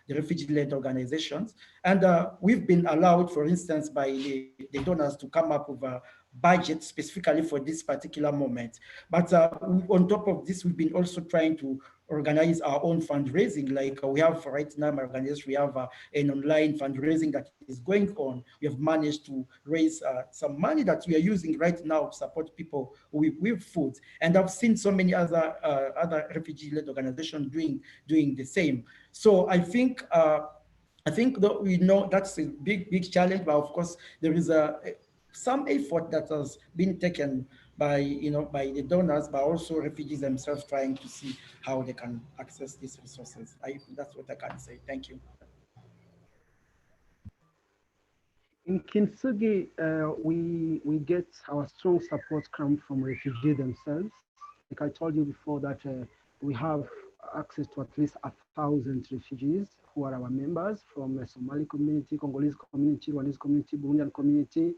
the refugee-led organizations. And we've been allowed, for instance, by the donors to come up with budget specifically for this particular moment. But on top of this, we've been also trying to organize our own fundraising. Like we have right now, my organization, we have an online fundraising that is going on. We have managed to raise some money that we are using right now to support people with food. And I've seen so many other refugee-led organizations doing the same. So I think that we know that's a big challenge, but of course there is some effort that has been taken by by the donors, but also refugees themselves trying to see how they can access these resources. That's what I can say. Thank you. In Kintsugi, we get our strong support come from refugees themselves. Like I told you before that we have access to at least 1,000 refugees who are our members from the Somali community, Congolese community, Rwandese community, Burundian community,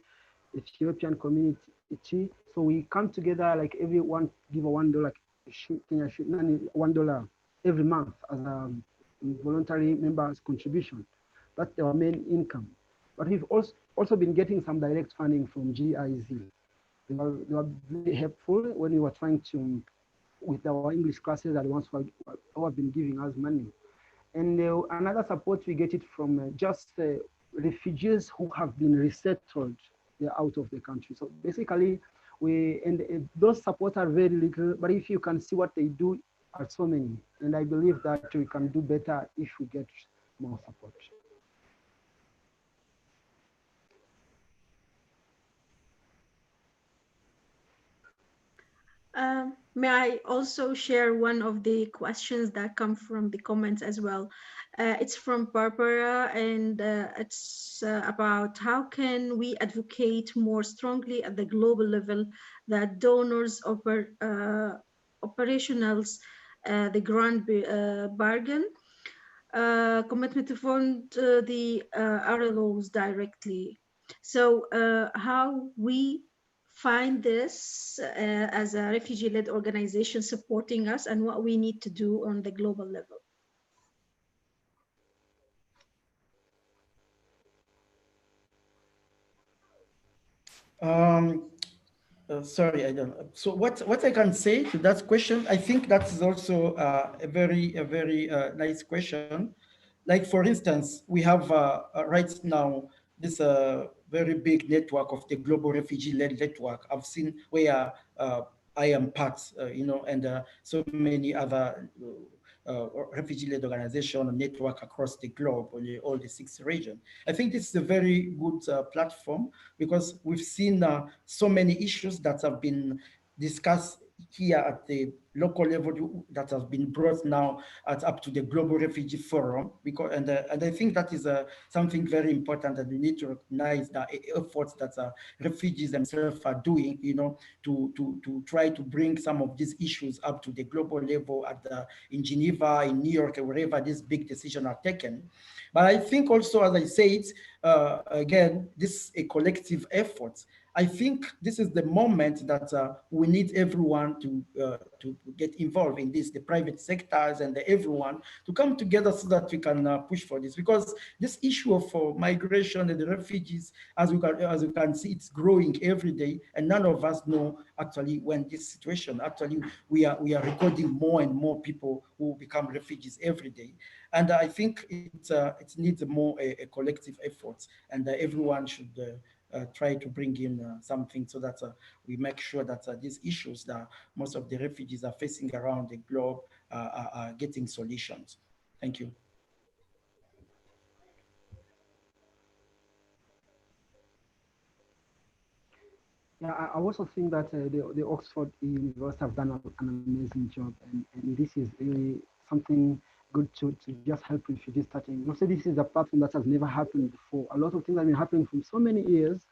Ethiopian community. So we come together, like everyone give a $1, $1 every month as a voluntary members contribution. That's our main income. But we've also been getting some direct funding from GIZ. They were very helpful when we were trying to, with our English classes, that ones who have been giving us money. And another support we get it from just refugees who have been resettled. They're out of the country. So basically, those supports are very little, but if you can see what they do are so many. And I believe that we can do better if we get more support. May I also share one of the questions that come from the comments as well? It's from Barbara, and it's about how can we advocate more strongly at the global level that donors operationals the grand bargain commitment to fund the RLOs directly. So how we find this as a refugee-led organization supporting us and what we need to do on the global level. Sorry, I don't know. So what I can say to that question, I think that is also a very nice question. Like for instance, we have right now this very big network of the global refugee-led network. I've seen where I am part, and so many other refugee-led organization and network across the globe, all the 6 regions. I think this is a very good platform because we've seen so many issues that have been discussed here at the local level that has been brought now up to the Global Refugee Forum, and I think that is something very important, that we need to recognize the efforts that refugees themselves are doing, to try to bring some of these issues up to the global level in Geneva, in New York, wherever these big decisions are taken. But I think also, as I said, again, this is a collective effort. I think this is the moment that we need everyone to get involved in this, the private sectors and everyone to come together so that we can push for this. Because this issue of migration and the refugees, as you can see, it's growing every day, and none of us know actually when this situation. Actually, we are recording more and more people who become refugees every day, and I think it needs more a collective effort, and everyone should. Try to bring in something so that we make sure that these issues that most of the refugees are facing around the globe are getting solutions. Thank you. Yeah, I also think that the Oxford University have done an amazing job, and this is really something good to just help refugees starting. Also, this is a platform that has never happened before. A lot of things have been happening for so many years.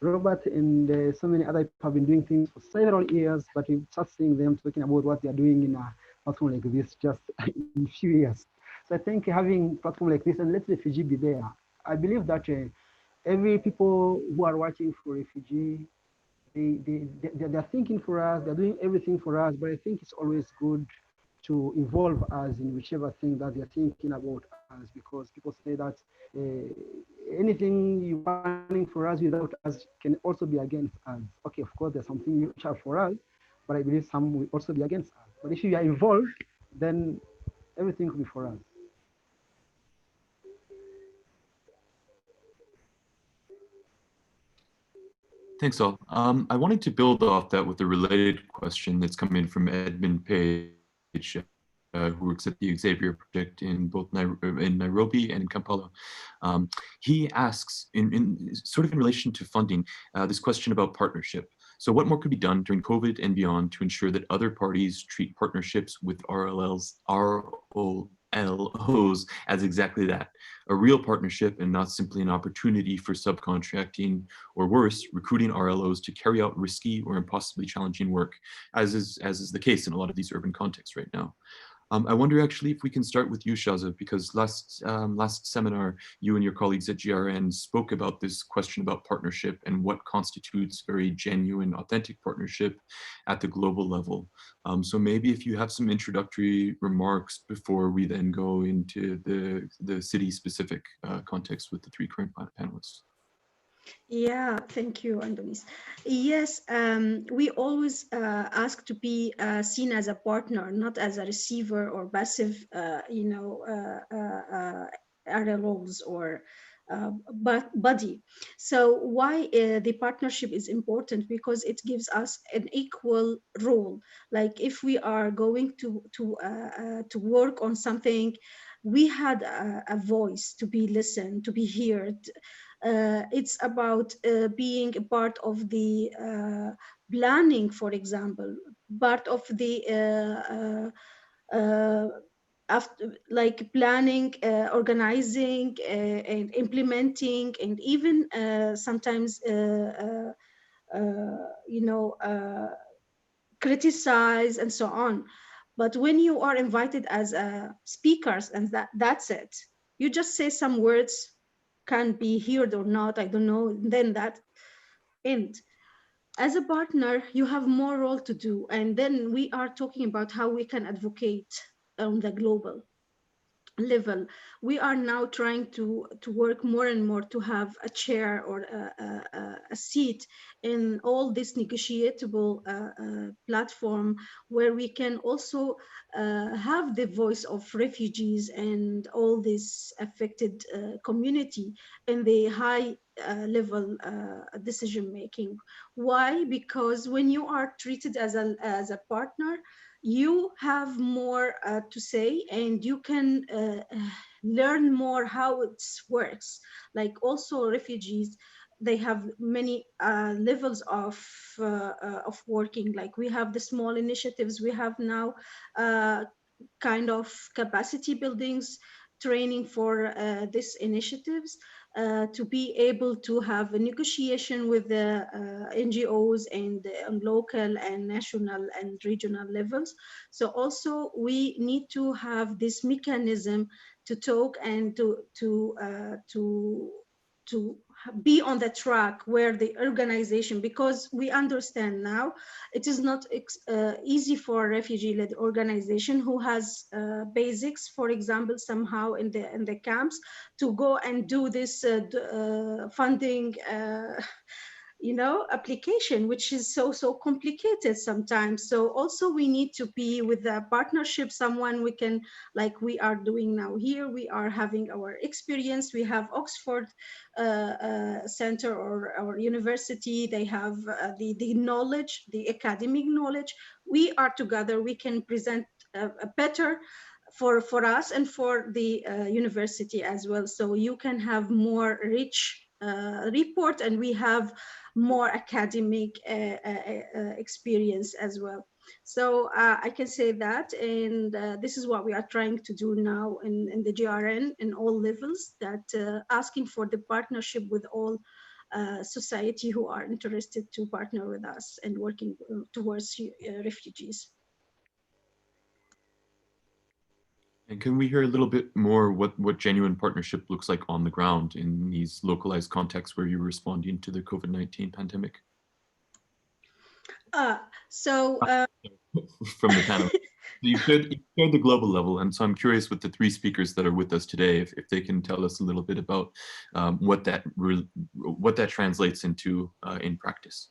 Robert and so many other people have been doing things for several years, but we start seeing them talking about what they're doing in a platform like this just in a few years. So I think having a platform like this, and let refugee be there. I believe that every people who are watching for refugee, they're thinking for us, they're doing everything for us, but I think it's always good to involve us in whichever thing that they're thinking about because people say that anything you're planning for us without us can also be against us. Okay, of course, there's something which are for us, but I believe some will also be against us. But if you are involved, then everything will be for us. Thanks, all. I wanted to build off that with a related question that's come in from Edmund Page, who works at the Xavier Project in both in Nairobi and in Kampala. He asks, sort of in relation to funding, this question about partnership. So what more could be done during COVID and beyond to ensure that other parties treat partnerships with ROLs as exactly that, a real partnership and not simply an opportunity for subcontracting or worse, recruiting RLOs to carry out risky or impossibly challenging work, as is the case in a lot of these urban contexts right now. I wonder actually if we can start with you, Shaza, because last seminar, you and your colleagues at GRN spoke about this question about partnership and what constitutes very genuine, authentic partnership at the global level. So maybe if you have some introductory remarks before we then go into the city-specific context with the three current panelists. Yeah, thank you, Andonis. Yes, we always ask to be seen as a partner, not as a receiver or passive, roles or body. So why the partnership is important? Because it gives us an equal role. Like if we are going to work on something, we had a voice to be listened, to be heard. It's about being a part of the planning, for example, part of the after, like planning, organizing, and implementing, and even sometimes criticize and so on. But when you are invited as speakers, and that's it, you just say some words, can be heard or not, I don't know, then that end. As a partner, you have more role to do, and then we are talking about how we can advocate on the global level. We are now trying to work more and more to have a chair or a seat in all this negotiable platform, where we can also have the voice of refugees and all this affected community in the high level decision making. Why? Because when you are treated as a partner, you have more to say, and you can learn more how it works. Like also refugees, they have many levels of working. Like we have the small initiatives, we have now kind of capacity buildings, training for these initiatives, to be able to have a negotiation with the NGOs and local and national and regional levels. So also we need to have this mechanism to talk and to be on the track where the organization, because we understand now it is not easy for a refugee-led organization who has basics, for example, somehow in the camps, to go and do this funding application, which is so complicated sometimes. So also we need to be with a partnership, someone we can, like we are doing now here, we are having our experience. We have Oxford Center or university, they have the knowledge, the academic knowledge. We are together, we can present a better for us and for the university as well. So you can have more rich report, and we have more academic experience as well. So I can say that, and this is what we are trying to do now in the GRN in all levels, that asking for the partnership with all society who are interested to partner with us and working towards refugees. And can we hear a little bit more what genuine partnership looks like on the ground in these localized contexts where you're responding to the COVID-19 pandemic? From the panel. You shared the global level, and so I'm curious with the three speakers that are with us today, if they can tell us a little bit about what that translates into in practice.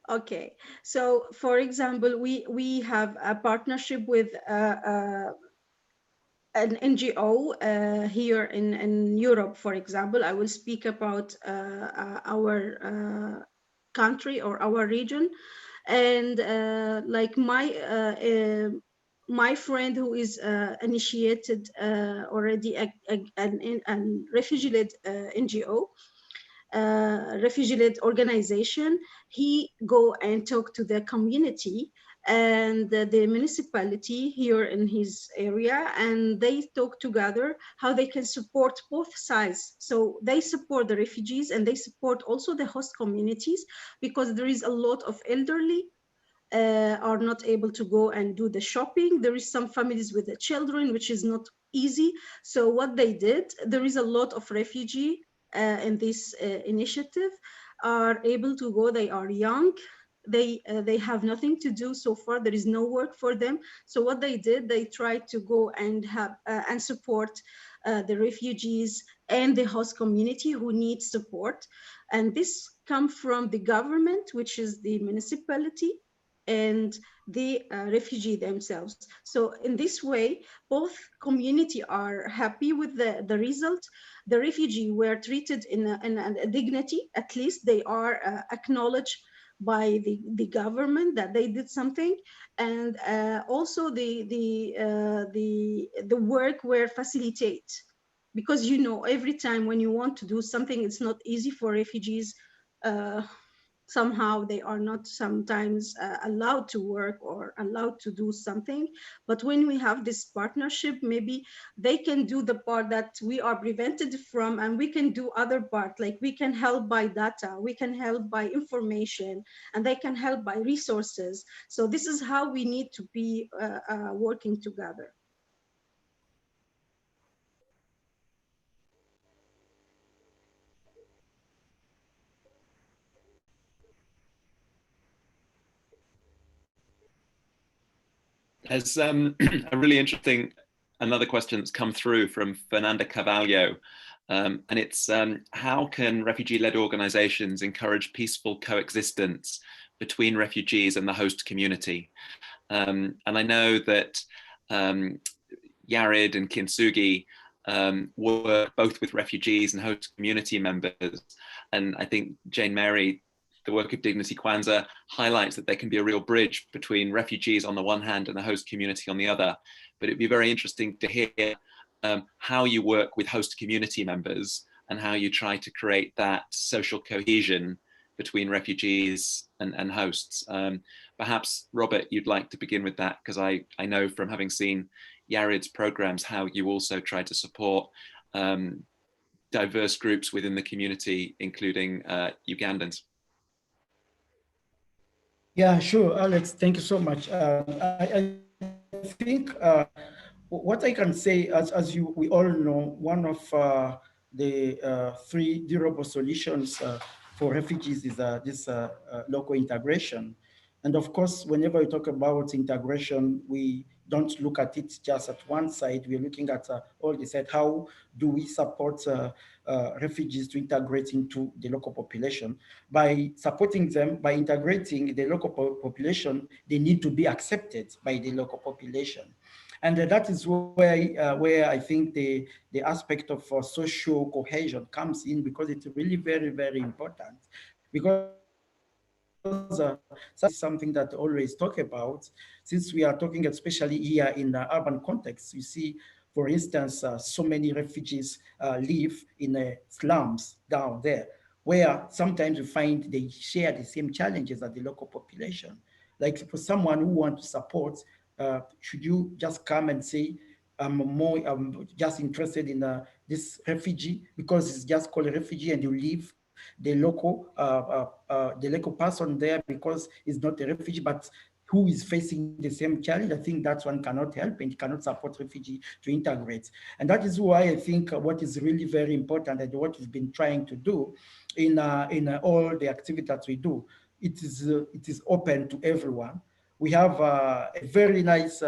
Okay, so for example, we have a partnership with an NGO here in Europe, for example. I will speak about our country or our region, and like my friend who is initiated already an refugee-led NGO, refugee-led organization. He go and talk to the community and the municipality here in his area, and they talk together how they can support both sides. So they support the refugees and they support also the host communities, because there is a lot of elderly are not able to go and do the shopping. There is some families with the children, which is not easy. So what they did, there is a lot of refugee in this initiative are able to go. They are young. They have nothing to do so far. There is no work for them. So what they did, they tried to go and have and support the refugees and the host community who need support. And this comes from the government, which is the municipality, and the refugee themselves. So in this way, both community are happy with the result. The refugee were treated in a dignity. At least they are acknowledged by the government that they did something, and also the work were facilitate, because you know every time when you want to do something, it's not easy for refugees. Somehow they are not sometimes allowed to work or allowed to do something. But when we have this partnership, maybe they can do the part that we are prevented from, and we can do other part, like we can help by data, we can help by information, and they can help by resources. So this is how we need to be working together. There's a really interesting, another question that's come through from Fernanda Carvalho, and it's how can refugee-led organizations encourage peaceful coexistence between refugees and the host community? And I know that Yared and Kintsugi work both with refugees and host community members. And I think Jane Mary, the work of Dignity Kwanzaa, highlights that there can be a real bridge between refugees on the one hand and the host community on the other. But it'd be very interesting to hear how you work with host community members and how you try to create that social cohesion between refugees and hosts. Perhaps, Robert, you'd like to begin with that, because I know from having seen Yared's programs how you also try to support diverse groups within the community, including Ugandans. Yeah, sure, Alex. Thank you so much. I think what I can say, as we all know, one of the three durable solutions for refugees is this local integration. And of course, whenever we talk about integration, we don't look at it just at one side. We're looking at all the side. How do we support refugees to integrate into the local population? By supporting them, by integrating the local population, they need to be accepted by the local population. And that is where I think the aspect of social cohesion comes in, because it's really very, very important. Because something that I always talk about, since we are talking especially here in the urban context. You see, for instance, so many refugees live in slums down there, where sometimes we find they share the same challenges as the local population. Like for someone who wants to support, should you just come and say, I'm just interested in this refugee because it's just called a refugee, and you leave the local person there because he's not a refugee, but who is facing the same challenge? I think that one cannot help and cannot support refugee to integrate. And that is why I think what is really very important, and what we've been trying to do in all the activities that we do, it is open to everyone. we have a very nice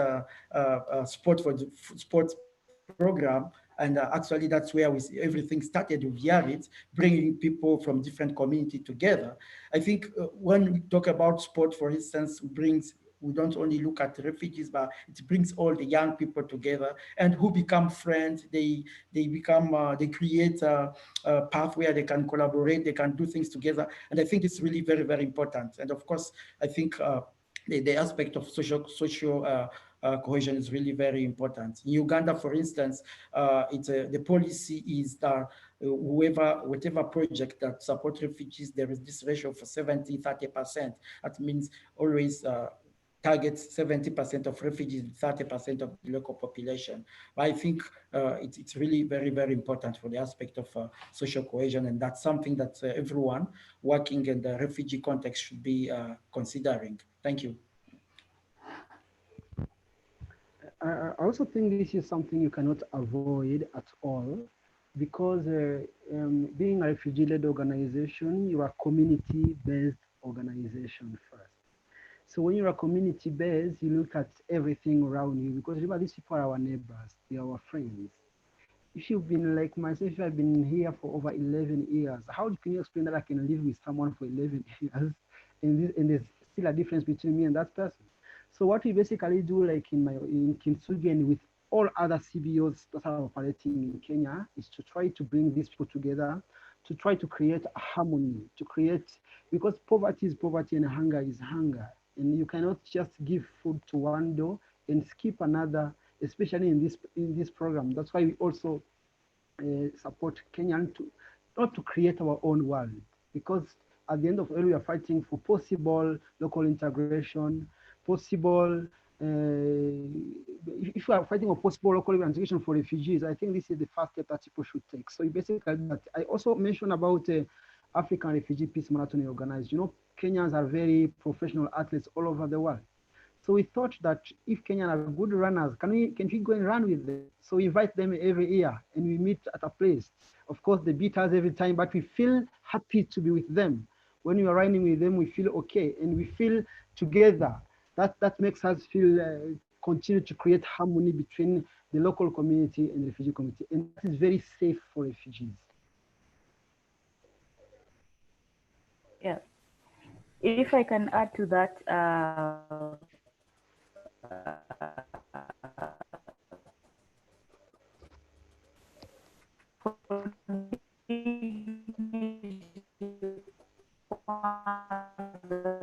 sports program, and actually that's where everything started with Yarit, bringing people from different community together. I think when we talk about sport, for instance, we don't only look at refugees, but it brings all the young people together and who become friends. They create a path where they can collaborate, they can do things together. And I think it's really very, very important. And of course, I think the aspect of social cohesion is really very important. In Uganda, for instance, the policy is that whatever project that support refugees, there is this ratio for 70-30%. That means always targets 70% of refugees, 30% of the local population. But I think it's really very, very important for the aspect of social cohesion, and that's something that everyone working in the refugee context should be considering. Thank you. I also think this is something you cannot avoid at all, because being a refugee-led organization, you are community-based organization first. So when you're a community-based, you look at everything around you, because remember, these people are our neighbors, they are our friends. If you've been like myself, if I've been here for over 11 years, how can you explain that I can live with someone for 11 years and there's still a difference between me and that person? So what we basically do, like in Kintsugi and with all other CBOs that are operating in Kenya, is to try to bring these people together, to try to create a harmony, because poverty is poverty and hunger is hunger. And you cannot just give food to one door and skip another, especially in this program. That's why we also support Kenyan not to create our own world, because at the end of it, we are fighting for possible local integration, possible. If we are fighting for possible local integration for refugees, I think this is the first step that people should take. So basically, that I also mentioned about African Refugee Peace Marathon organized. You know, Kenyans are very professional athletes all over the world. So we thought that if Kenyans are good runners, can we go and run with them? So we invite them every year and we meet at a place. Of course, they beat us every time, but we feel happy to be with them. When we are running with them, we feel okay and we feel together. That makes us feel continue to create harmony between the local community and the refugee community. And that is very safe for refugees. Yeah. If I can add to that,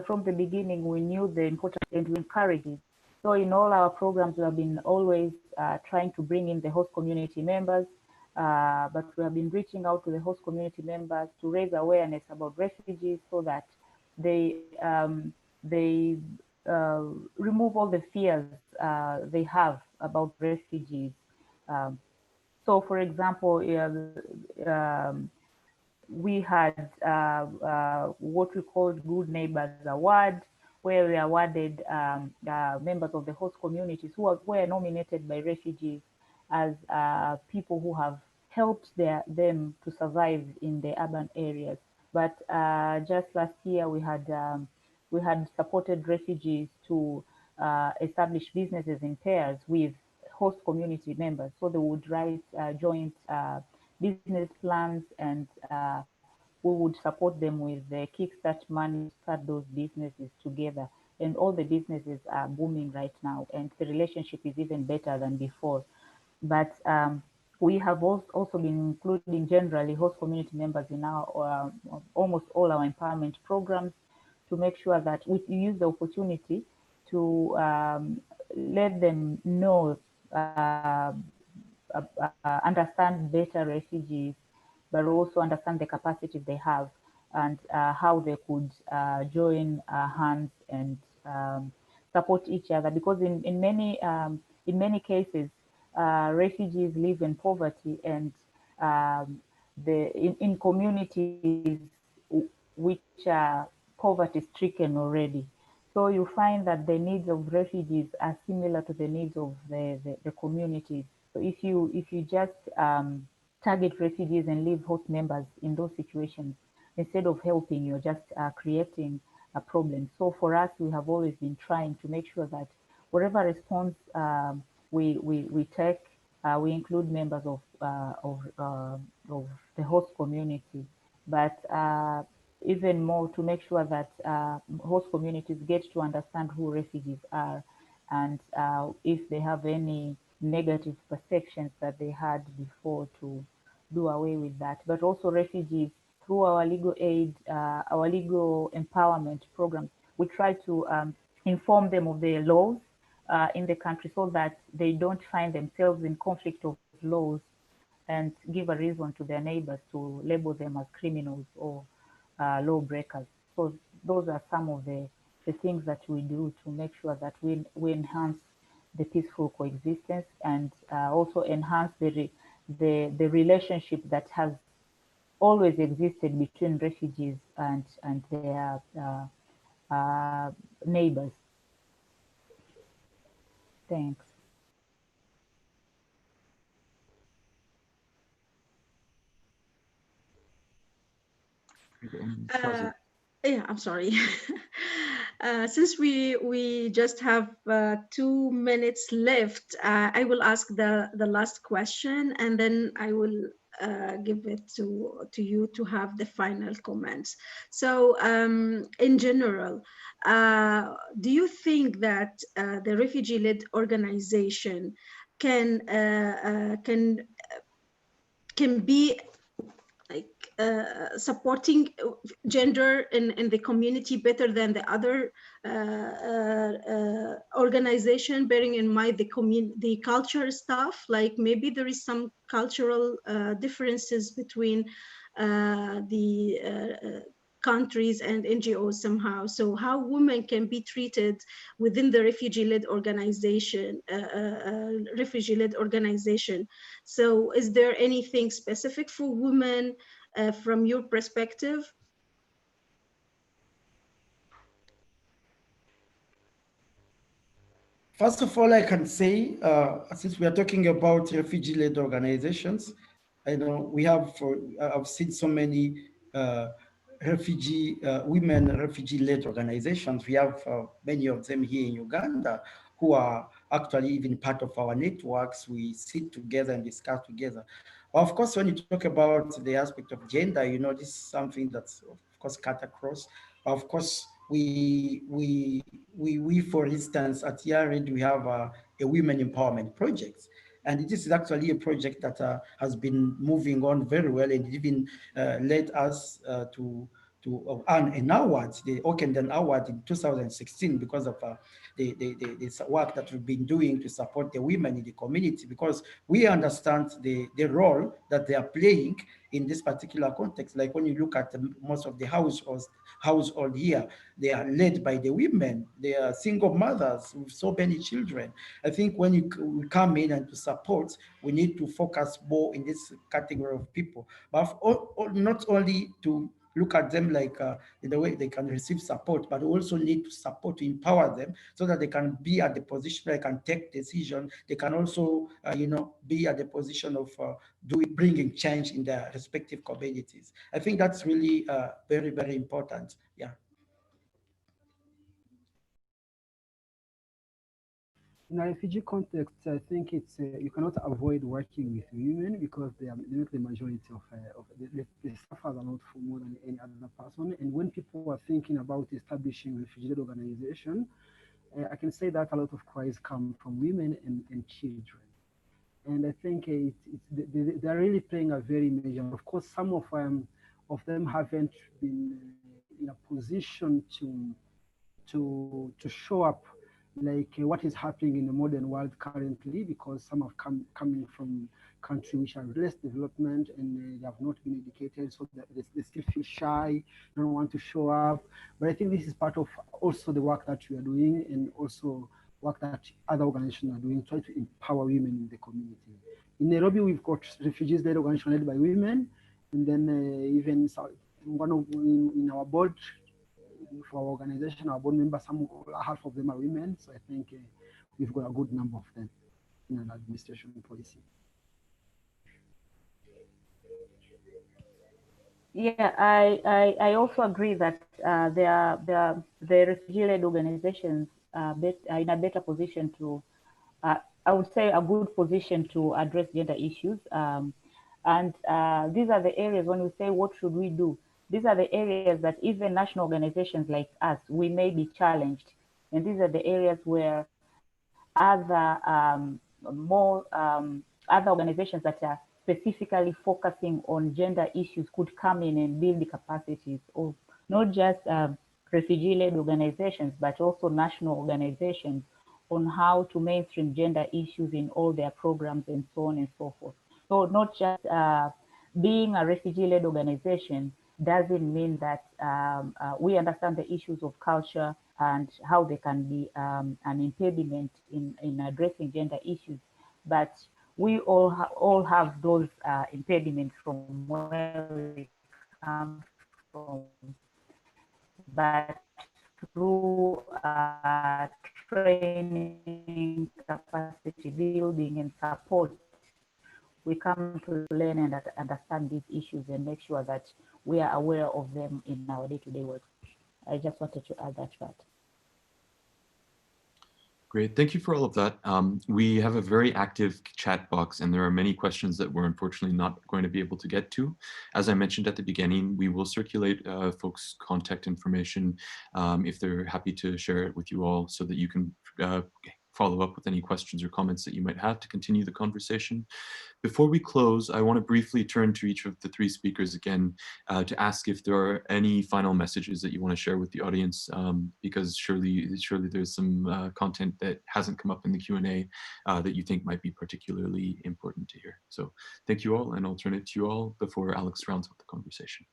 from the beginning, we knew the importance and we encouraged it. So in all our programs, we have been always trying to bring in the host community members, but we have been reaching out to the host community members to raise awareness about refugees so that they remove all the fears they have about refugees. So, for example, we had what we called Good Neighbors Award, where we awarded members of the host communities who were nominated by refugees as people who have helped them to survive in the urban areas. But just last year, we had supported refugees to establish businesses in pairs with host community members. So they would write joint business plans, and we would support them with the Kickstart money to start those businesses together. And all the businesses are booming right now, and the relationship is even better than before. But we have also been including generally host community members in our almost all our empowerment programs to make sure that we use the opportunity to let them know, understand better refugees, but also understand the capacity they have and how they could join hands and support each other. Because in many cases, refugees live in poverty, and in communities which are poverty stricken already. So you find that the needs of refugees are similar to the needs of the communities. So if you just target refugees and leave host members in those situations, instead of helping, you're just creating problem. So for us, we have always been trying to make sure that whatever response we take, we include members of the host community, but even more to make sure that host communities get to understand who refugees are, and if they have any negative perceptions that they had before, to do away with that. But also refugees, through our legal aid, our legal empowerment programs, we try to inform them of the laws in the country so that they don't find themselves in conflict of laws and give a reason to their neighbors to label them as criminals or law breakers. So those are some of the things that we do to make sure that we enhance the peaceful coexistence, and also enhance the relationship that has always existed between refugees and their neighbors. Thanks. Yeah, I'm sorry. Since we just have 2 minutes left, I will ask the last question, and then I will give it to you to have the final comments. So, in general, do you think that the refugee-led organization can be like supporting gender in the community better than the other organization, bearing in mind the culture stuff? Like maybe there is some cultural differences between the countries and NGOs somehow. So how women can be treated within the refugee-led organization, refugee-led organization. So is there anything specific for women from your perspective? First of all, I can say, since we are talking about refugee-led organizations, I know we have, I've seen so many women refugee-led organizations. We have many of them here in Uganda who are actually even part of our networks. We sit together and discuss together. Of course, when you talk about the aspect of gender, you know, this is something that's, of course, cut across. Of course, we for instance, at YARED, we have a women empowerment project. And this is actually a project that has been moving on very well, and even led us to earn an award, the Okenden Award in 2016, because of the work that we've been doing to support the women in the community, because we understand the role that they are playing in this particular context. Like when you look at most of the household here, they are led by the women. They are single mothers with so many children. I think when we come in and to support, we need to focus more in this category of people, but not only to look at them like in the way they can receive support, but also need to support, to empower them so that they can be at the position where they can take decision. They can also, be at the position of bringing change in their respective communities. I think that's really very, very important. Yeah. In a refugee context, I think it's you cannot avoid working with women because they make the majority of they suffer a lot for more than any other person. And when people are thinking about establishing refugee organization, I can say that a lot of cries come from women and children. And I think they're really playing a very major. Of course, some of them haven't been in a position to show up like what is happening in the modern world currently, because some have coming from countries which are less development and they have not been educated, so that they still feel shy, don't want to show up. But I think this is part of also the work that we are doing, and also work that other organizations are doing, try to empower women in the community. In Nairobi, we've got refugees-led organization led by women, and then even in our board, for our organization, our board members, half of them are women. So I think we've got a good number of them in an administration policy. Yeah, I also agree that the refugee-led organizations are in a better position to, I would say, a good position to address gender issues. And these are the areas when we say, what should we do? These are the areas that even national organizations like us, we may be challenged. And these are the areas where other other organizations that are specifically focusing on gender issues could come in and build the capacities of not just refugee-led organizations, but also national organizations on how to mainstream gender issues in all their programs and so on and so forth. So not just being a refugee-led organization doesn't mean that we understand the issues of culture and how they can be an impediment in addressing gender issues. But we all have those impediments from where we come from. But through training, capacity building, and support, we come to learn and understand these issues and make sure that we are aware of them in our day-to-day work. I just wanted to add that part. Great, thank you for all of that. We have a very active chat box and there are many questions that we're unfortunately not going to be able to get to. As I mentioned at the beginning, we will circulate folks' contact information if they're happy to share it with you all so that you can follow up with any questions or comments that you might have to continue the conversation. Before we close, I want to briefly turn to each of the three speakers again to ask if there are any final messages that you want to share with the audience, because surely there's some content that hasn't come up in the Q&A that you think might be particularly important to hear. So thank you all, and I'll turn it to you all before Alex rounds up the conversation.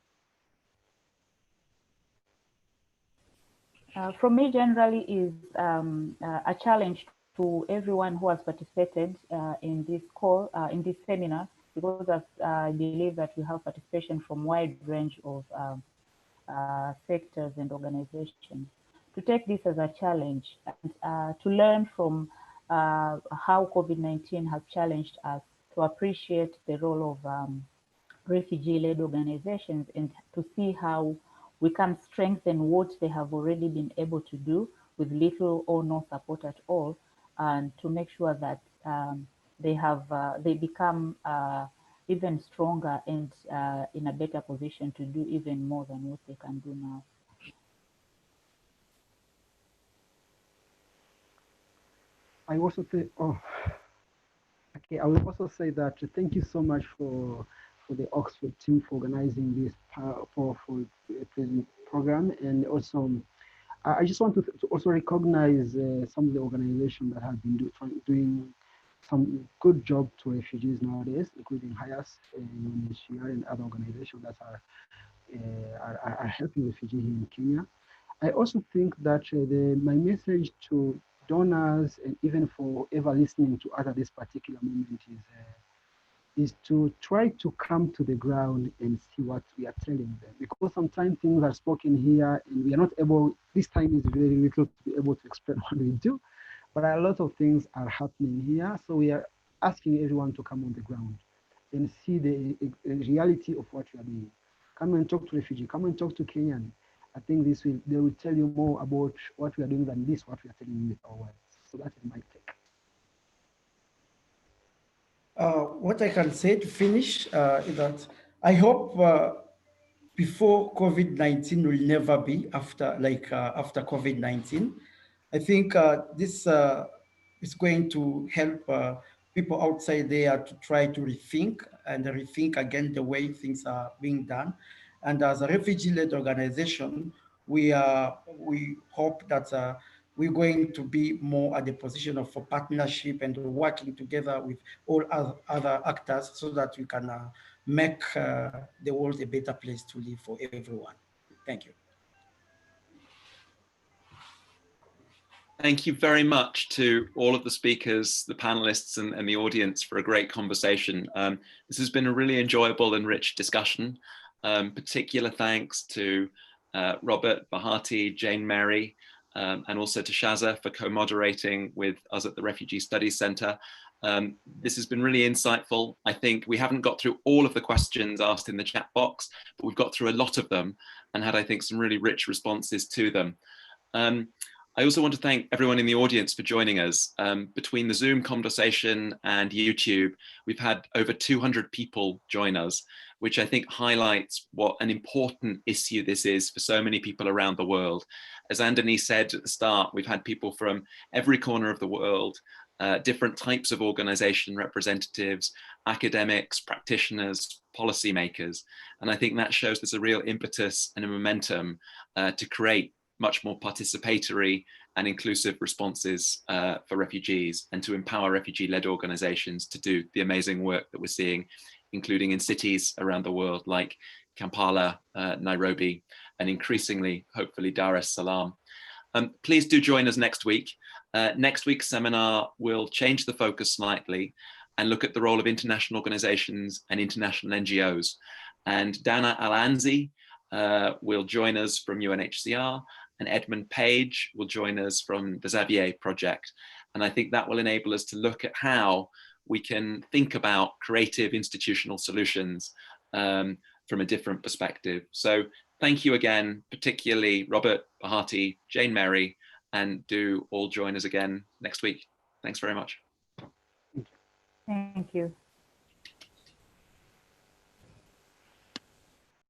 From me, generally, is a challenge to everyone who has participated in this call, in this seminar, because I believe that we have participation from a wide range of sectors and organizations. To take this as a challenge and to learn from how COVID-19 has challenged us, to appreciate the role of refugee-led organizations and to see how we can strengthen what they have already been able to do with little or no support at all, and to make sure that they become even stronger and in a better position to do even more than what they can do now. I also think, okay, I will also say that thank you so much for the Oxford team for organizing this powerful program. And also, I just want to also recognize some of the organizations that have been doing some good job to refugees nowadays, including HIAS, UNHCR, and other organizations that are helping refugees here in Kenya. I also think that my message to donors and even for ever listening to us at this particular moment is to try to come to the ground and see what we are telling them. Because sometimes things are spoken here and we are not able, this time is very little to be able to explain what we do, but a lot of things are happening here. So we are asking everyone to come on the ground and see the reality of what we are doing. Come and talk to refugees, come and talk to Kenyan. I think they will tell you more about what we are doing than what we are telling you with our words. So that is my take. What I can say to finish is that I hope before COVID-19 will never be after COVID-19. I think this is going to help people outside there to try to rethink again the way things are being done. And as a refugee-led organization, we hope that we're going to be more at the position of a partnership and working together with all other actors so that we can make the world a better place to live for everyone. Thank you. Thank you very much to all of the speakers, the panelists, and the audience for a great conversation. This has been a really enjoyable and rich discussion. Particular thanks to Robert, Bahati, Jane Mary, and also to Shaza for co-moderating with us at the Refugee Studies Centre. This has been really insightful. I think we haven't got through all of the questions asked in the chat box, but we've got through a lot of them and had, I think, some really rich responses to them. I also want to thank everyone in the audience for joining us. Between the Zoom conversation and YouTube, we've had over 200 people join us, which I think highlights what an important issue this is for so many people around the world. As Andoni said at the start, we've had people from every corner of the world, different types of organization representatives, academics, practitioners, policymakers. And I think that shows there's a real impetus and a momentum to create much more participatory and inclusive responses for refugees, and to empower refugee-led organizations to do the amazing work that we're seeing, including in cities around the world like Kampala, Nairobi, and increasingly, hopefully, Dar es Salaam. Please do join us next week. Next week's seminar will change the focus slightly and look at the role of international organizations and international NGOs. And Dana Alanzi will join us from UNHCR, and Edmund Page will join us from the Xavier Project. And I think that will enable us to look at how we can think about creative institutional solutions from a different perspective. So thank you again, particularly Robert, Bahati, Jane Mary, and do all join us again next week. Thanks very much. Thank you.